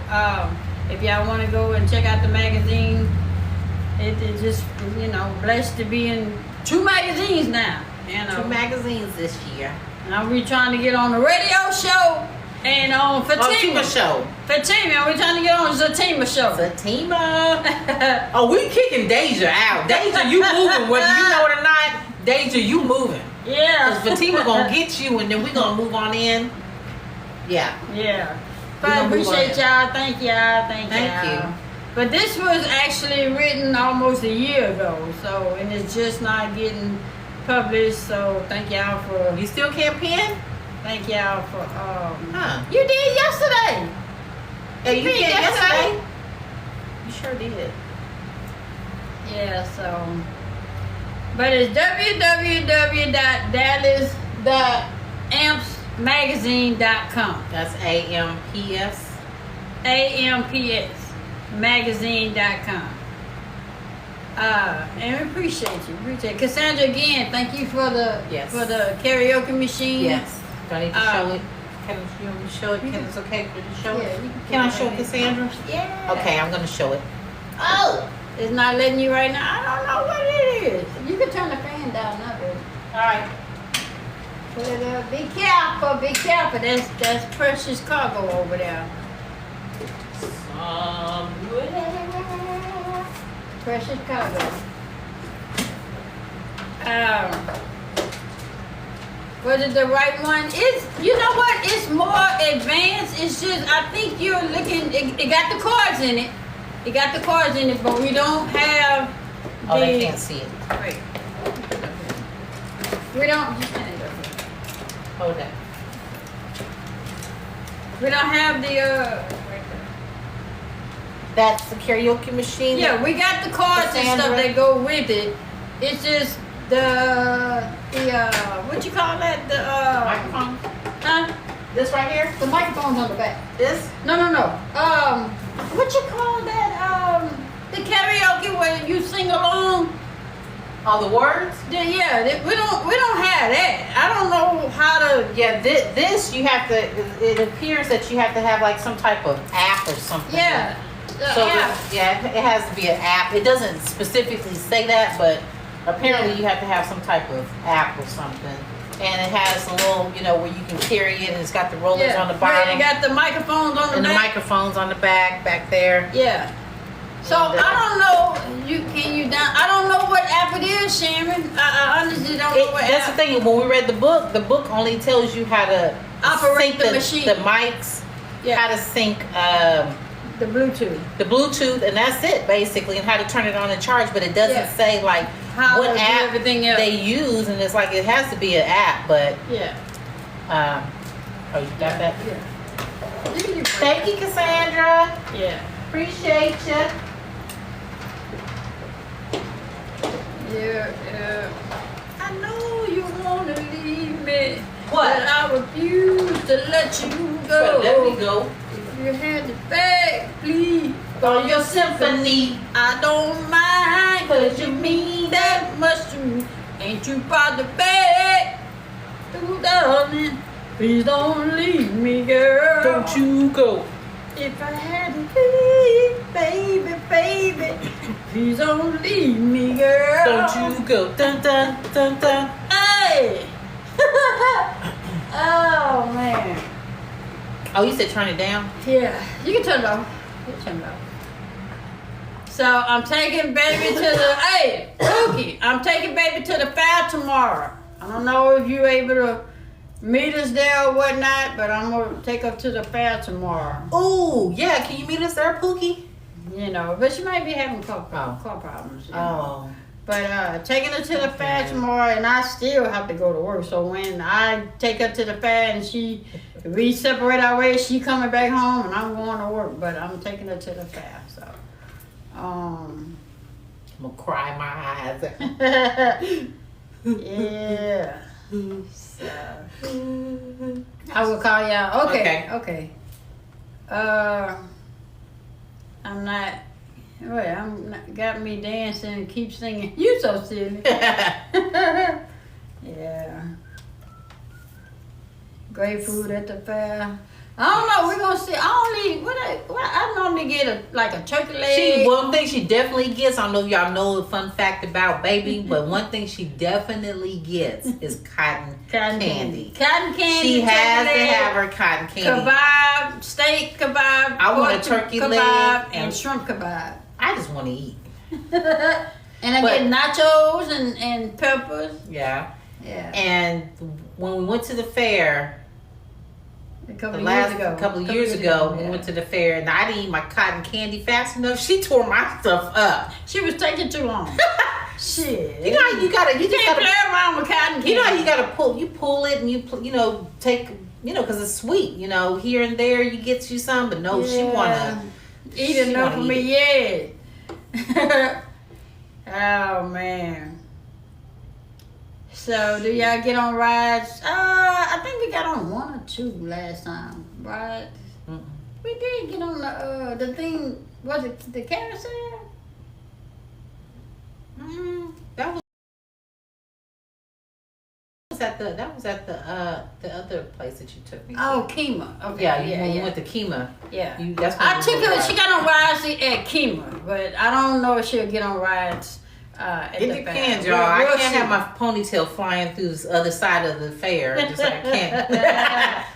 if y'all want to go and check out the magazine, it's just, blessed to be in 2 magazines now. 2 magazines this year. Now we're trying to get on the radio show and on Fatima show. Fatima, we're trying to get on Zatima show. Fatima. Oh, we kicking Deja out. Deja, you moving, whether you know it or not. Deja, you moving. Yeah. Because Fatima gonna get you, and then we gonna move on in. Yeah. But I appreciate y'all. Thank y'all. Thank you. But this was actually written almost a year ago, so, and it's just not getting published. So thank y'all for. You still can't pen? Thank y'all for. You You did yesterday. Hey, you did did yesterday. You sure did. Yeah. So. But it's www.dallas.ampsmagazine.com. That's AMPS. AMPSmagazine.com. And we appreciate you. Cassandra, again, thank you for the karaoke machine. Yes. Do I need to show it? Can you want me to show it? Can it's okay for you to show it? Can I show it, Cassandra? Yeah. Okay, I'm gonna show it. Oh! It's not letting you right now. I don't know what it is. You can turn the fan down now, baby. Alright. Put it up. Be careful. That's Precious Cargo over there. Precious Cargo. Was it the right one? It's, you know what? It's more advanced. It's just, I think you're looking, it got the cards in it. It got the cards in it, but we don't have the... Oh, they can't see it. Wait. We don't, just stand it up here. Hold that. We don't have the, That's the karaoke machine? yeah, we got the cards and stuff that go with it. It's just the what you call that? The microphone? Huh? This right here? The microphone's on the back. This? No. What you call that? The karaoke where you sing along. Oh, the words? We don't have that. I don't know how to. Yeah, this you have to. It appears that you have to have like some type of app or something. Yeah. So it has to be an app. It doesn't specifically say that, but apparently you have to have some type of app or something. And it has a little, where you can carry it, and it's got the rollers on the bottom. And got the microphones on the back. And the microphones on the back there. Yeah. So I don't know. I don't know what app it is, Sharon. I honestly don't know what That's app. the thing. When we read the book only tells you how to Operate sync the machine. the mics, how to sync the Bluetooth, and that's it basically, and how to turn it on and charge. But it doesn't say like how what app everything else. they use, and it's like it has to be an app. But oh, you got that? Yeah. Thank you, Cassandra. Yeah. Appreciate you. Yeah. I know you wanna leave me. What? But I refuse to let you go. But let me go. If you had it back, please. On your symphony. I don't mind, 'cause you mean that much to me. Ain't you proud to beg? Ooh, darling, please don't leave me, girl. Don't you go. If I had to leave, baby, please don't leave me, girl. Don't you go. Dun dun dun dun. Hey! Oh, man. Oh, you said turn it down? Yeah, you can turn it off. So I'm taking baby to the hey, Pookie, I'm taking baby to the fair tomorrow. I don't know if you're able to meet us there or whatnot, but I'm gonna take her to the fair tomorrow. Ooh, yeah. Can you meet us there, Pookie? But she might be having car problems. Oh. But taking her to the fair tomorrow, and I still have to go to work. So when I take her to the fair and we separate our ways, she coming back home and I'm going to work. But I'm taking her to the fair. So, I'm gonna cry my eyes out. yeah. So, I will call y'all. Okay. Got me dancing and keep singing. You so silly. Yeah. Great food at the fair. I don't know. We're gonna see. I normally get a turkey leg. One thing she definitely gets. I don't know if y'all know a fun fact about baby, but one thing she definitely gets is cotton candy. Cotton candy. She has to have her cotton candy. Kebab, steak kebab. I want a turkey kebab leg and shrimp kebab. I just want to eat. And I get nachos and peppers. Yeah. Yeah. And when we went to the fair, a couple of years ago, we went to the fair, and I didn't eat my cotton candy fast enough. She tore my stuff up. She was taking too long. Shit. You know how you can't play around with cotton candy. You know how you gotta pull it, and you take, because it's sweet. Here and there you get you some, but no, she wanna eat enough for me. Yeah. Oh man. So do y'all get on rides? I think we got on one or two last time, right? Mm-mm. We did get on the thing. Was it the carousel? That was at the other place that you took me to. Oh, Kima. Okay. Yeah, you went to Kima. Yeah. That's when I took her. She got on rides at Kima, but I don't know if she'll get on rides. It depends, y'all. I can't have my ponytail flying through the other side of the fair. I can't.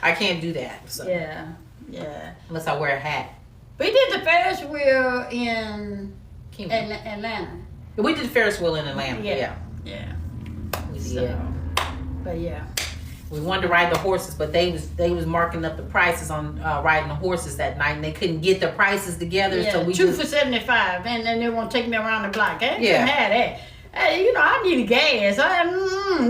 I can't do that. So. Yeah. Unless I wear a hat. We did the Ferris wheel in Atlanta. We did the Ferris wheel in Atlanta. Yeah. We did. But yeah. We wanted to ride the horses, but they was marking up the prices on riding the horses that night, and they couldn't get the prices together. Yeah, so we two for $75, and then they won't take me around the block. I yeah, had that. Hey, I need gas. You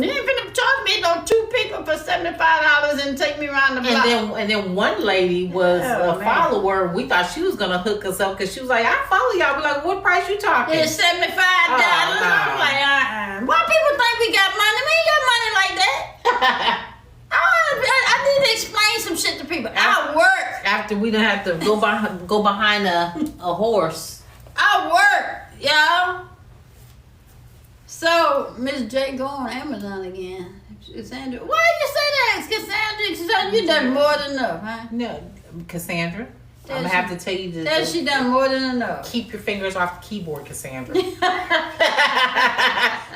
ain't finna charge me no two people for $75 and take me around the block. And then one lady was a follower. We thought she was gonna hook us up because she was like, "I follow y'all." We're like, "What price you talking?" It's $75. I'm like, why people think we got money? We ain't got money like that. I need to explain some shit to people. I work. After we don't have to go behind a horse. I work, y'all. So, Miss J go on Amazon again. Cassandra, why you say that? Cassandra, you done more than enough, huh? No, Cassandra. I'm gonna have to tell you this. That she done more than enough. Keep your fingers off the keyboard, Cassandra.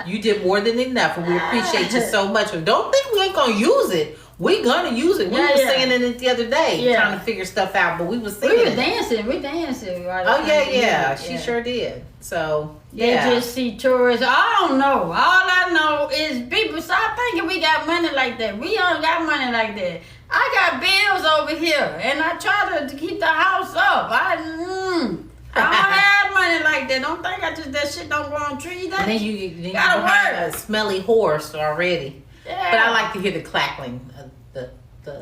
You did more than enough, and we appreciate you so much. But don't think we ain't gonna use it. We gonna use it. We were saying it the other day, trying to figure stuff out. But we was singing. We were dancing. We dancing. Right? Oh yeah. She sure did. So They just see tourists. I don't know. All I know is people stop thinking we got money like that. We don't got money like that. I got bills over here, and I try to keep the house up. I don't have money like that. Don't think that shit don't grow on trees. And then you gotta have a smelly horse already. Yeah. But I like to hear the clackling of the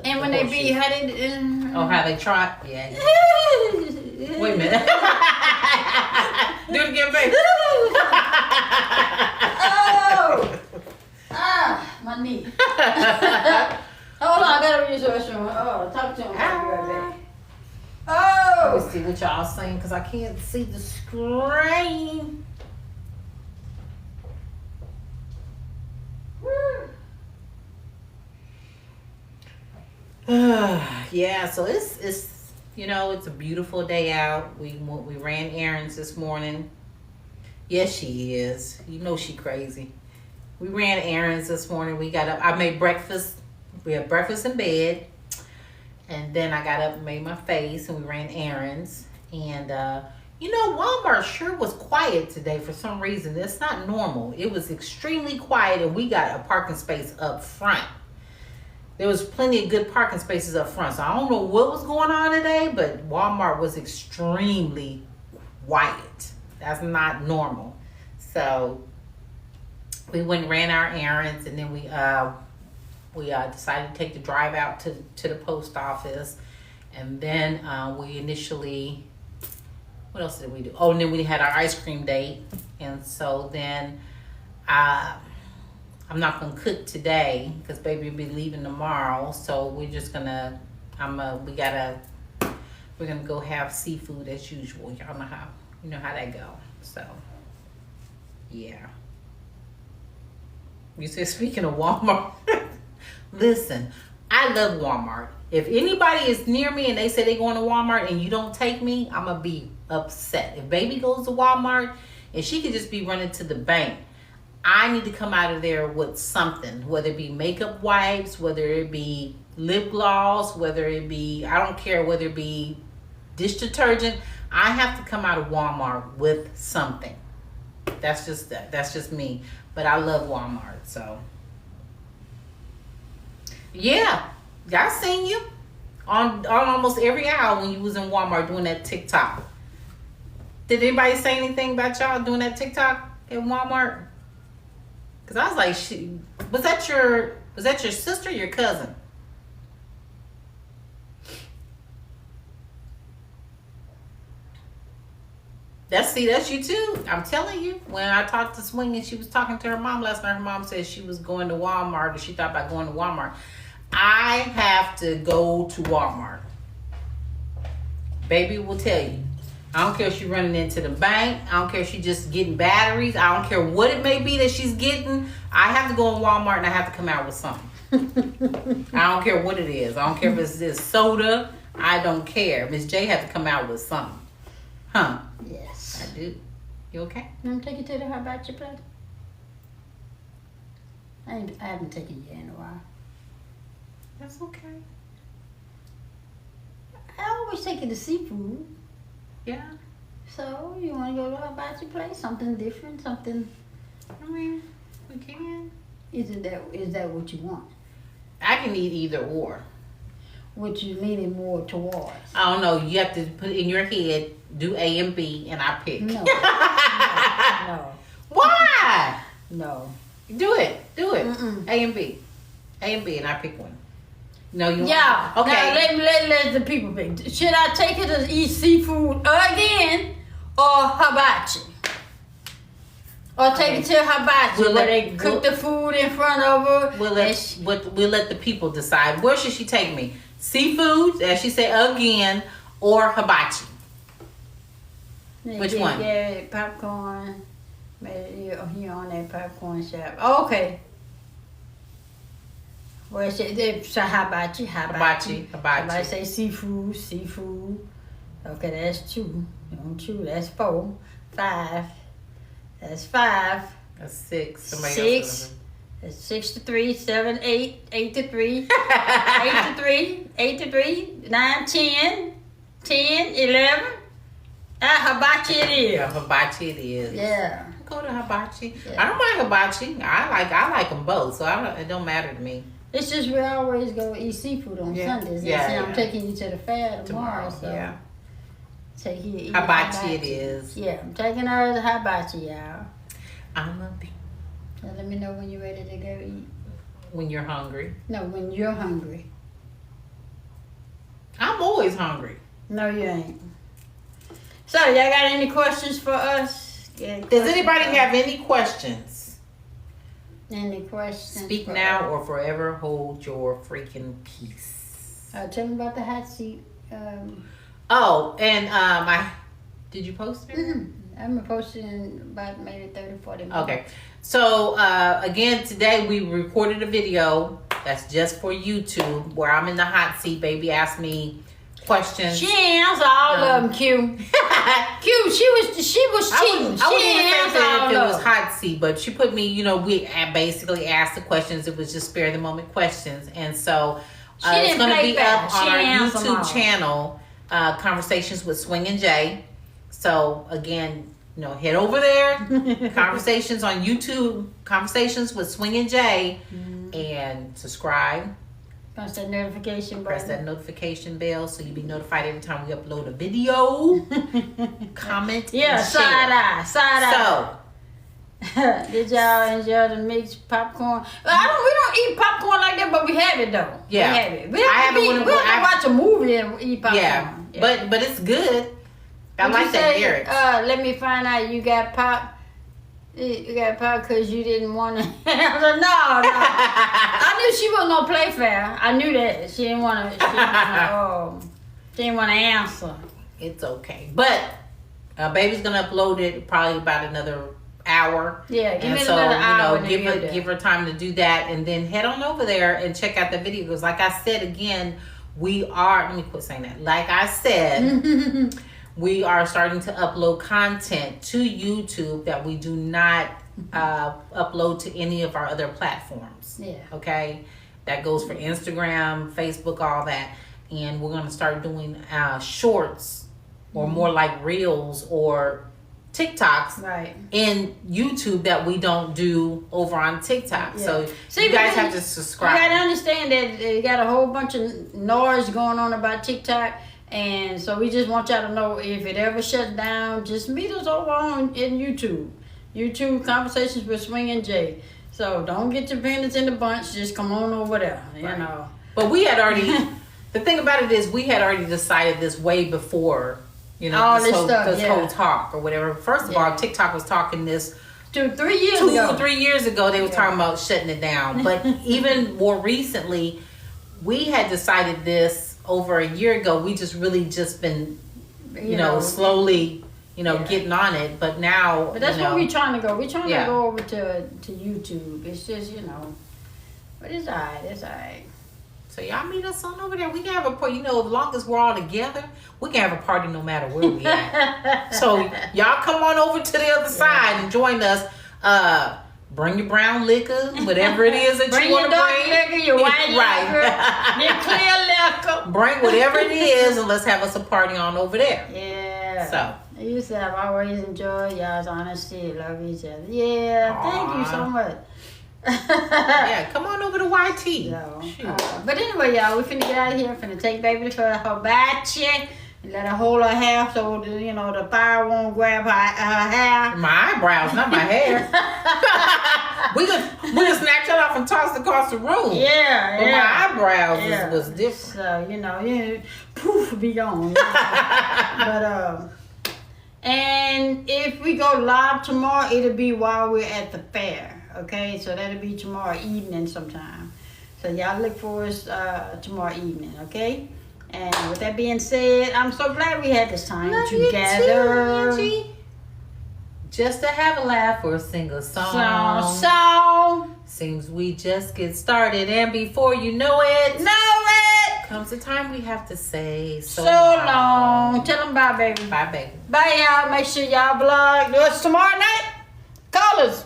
and when they be how they trot. Yeah. Wait a minute. Do it again, baby. My knee. Hold on, I gotta use the restroom. Talk to him. I'll be right back. Let me see what y'all saying because I can't see the screen. Yeah, so it's it's a beautiful day out. We ran errands this morning. Yes, she is. You know she crazy. We ran errands this morning. We got up. I made breakfast. We had breakfast in bed. And then I got up and made my face and we ran errands. And, Walmart sure was quiet today for some reason. It's not normal. It was extremely quiet and we got a parking space up front. There was plenty of good parking spaces up front. So I don't know what was going on today, but Walmart was extremely quiet. That's not normal. So we went and ran our errands and then we decided to take the drive out to the post office. And then we initially, what else did we do? Oh, and then we had our ice cream date. And so then I'm not going to cook today because baby will be leaving tomorrow. So we're just going to, we're going to go have seafood as usual. Y'all know how that go. So, yeah. You said, speaking of Walmart, listen, I love Walmart. If anybody is near me and they say they're going to Walmart and you don't take me, I'm going to be upset. If baby goes to Walmart and she could just be running to the bank, I need to come out of there with something, whether it be makeup wipes, whether it be lip gloss, whether it be, I don't care, whether it be dish detergent. I have to come out of Walmart with something. That's just me. But I love Walmart, so. Yeah, I seen you on almost every hour when you was in Walmart doing that TikTok. Did anybody say anything about y'all doing that TikTok in Walmart? Cause I was like, was that your sister or your cousin? That's you too. I'm telling you. When I talked to Swing and she was talking to her mom last night, her mom said she was going to Walmart or she thought about going to Walmart. I have to go to Walmart. Baby will tell you. I don't care if she's running into the bank. I don't care if she's just getting batteries. I don't care what it may be that she's getting. I have to go in Walmart and I have to come out with something. I don't care what it is. I don't care if it's this soda. I don't care. Miss J had to come out with something. Huh? Yes. I do. You okay? Let me take you to the hibachi place. I haven't taken you in a while. That's okay. I always take you to seafood. Yeah. So, you want to go to a hibachi place? Something different? Something... I mean, we can. Is that what you want? I can eat either or. What you leaning more towards? I don't know. You have to put it in your head, do A and B, and I pick. No. No. Why? No. Do it. Mm-mm. A and B. A and B, and I pick one. No, you yeah. Okay. Now let the people pick. Should I take her to eat seafood again or hibachi? Or take it to hibachi where they cook the food in front of her. We'll let the people decide. Where should she take me? Seafood, as she said, again, or hibachi? Which one? Yeah, popcorn. You're on that popcorn shop. Oh, okay. Well, it's hibachi. Hibachi say seafood. Okay, that's 2. On 2, that's 4. 5. That's 5. That's 6. 6. That's 6 to 3, 7, 8, 8 to 3, 8 to 3, 8 to 3, 9, 10, 11. Hibachi it is. Yeah, hibachi it is. Yeah. Go to hibachi. Yeah. I don't mind hibachi. I like them both, so it don't matter to me. It's just we always go eat seafood on Sundays. I'm taking you to the fair tomorrow. So yeah. Take you to eat hibachi it is. Yeah, I'm taking her to hibachi, y'all. I'm a big. So let me know when you're ready to go eat. When you're hungry. No, when you're hungry. I'm always hungry. No, you ain't. So, y'all got any questions for us? Does anybody have any questions? Any questions? Speak now or forever hold your freaking peace. Tell me about the hot seat. Did you post it? Mm-hmm. I'm gonna post it in about maybe 30, 40 minutes. Okay. So, again, today we recorded a video that's just for YouTube where I'm in the hot seat. Baby asked me questions. She ain't answer all of them, Q. Q, she was cheating. I She ain't answer all if of it them. was hot seat, but she put me, we basically asked the questions. It was just spare the moment questions. And so it's going to be up on our YouTube channel, Conversations with Swing and Jay. So again, head over there, Conversations on YouTube, Conversations with Swing and Jay, and subscribe. Press that notification button. Press that notification bell so you'll be notified every time we upload a video. Comment. Yeah, and share. side eye. So, did y'all enjoy the mixed popcorn? We don't eat popcorn like that, but we have it though. Yeah, we have it. We have to watch a movie and eat popcorn. Yeah. But it's good. I like that lyrics. Let me find out you got pop. You got pop because you didn't want to. I was like, no. I knew she wasn't gonna play fair. I knew that she didn't want to. She didn't want to answer. It's okay, but baby's gonna upload it probably about another hour. Yeah, give it another hour. Give her time to do that, and then head on over there and check out the video. Because, like I said again, we are. Let me quit saying that. Like I said. We are starting to upload content to YouTube that we do not upload to any of our other platforms. Yeah. Okay? That goes for Instagram, Facebook, all that. And we're going to start doing shorts or more like reels or TikToks in YouTube that we don't do over on TikTok. Yeah. So you guys have to subscribe. You got to understand that you got a whole bunch of noise going on about TikTok. And so we just want y'all to know if it ever shuts down, just meet us over in YouTube. YouTube Conversations with Swing and Jay. So don't get your panties in the bunch. Just come on over there, you know. But we had already, the thing about it is we had already decided this way before, all this whole talk or whatever. First of all, TikTok was talking this 2 or 3 years ago. 2 or 3 years ago, they were talking about shutting it down. But even more recently, we had decided this over a year ago. We just been, slowly, getting on it. But now, but that's where we're trying to go. We're trying to go over to YouTube. It's just, but it's alright. It's alright. So y'all meet us on over there. We can have a party. As long as we're all together, we can have a party no matter where we at. So y'all come on over to the other side and join us. Bring your brown liquor, whatever it is that you want to bring. Bring your dark liquor, your white liquor, your clear liquor. Bring whatever it is, and let's have us a party on over there. Yeah. So. You said I've always enjoyed y'all's honesty. Love each other. Yeah. Aww. Thank you so much. Yeah, come on over to YT. But anyway, y'all, we finna get out of here. Finna take baby for her hibachi. Let her hold her hair so the fire won't grab her hair. My eyebrows, not my hair. we just snatch it off and toss it across the room. Yeah, but my eyebrows was different. So poof, be gone. But and if we go live tomorrow, it'll be while we're at the fair. Okay, so that'll be tomorrow evening sometime. So y'all look for us tomorrow evening. Okay. And with that being said, I'm so glad we had this time together. You too, Just to have a laugh or sing a song. Song. Seems we just get started, and before you know it, comes the time we have to say so long. Tell them bye, baby. Bye, baby. Bye, y'all. Make sure y'all vlog us tomorrow night. Call us.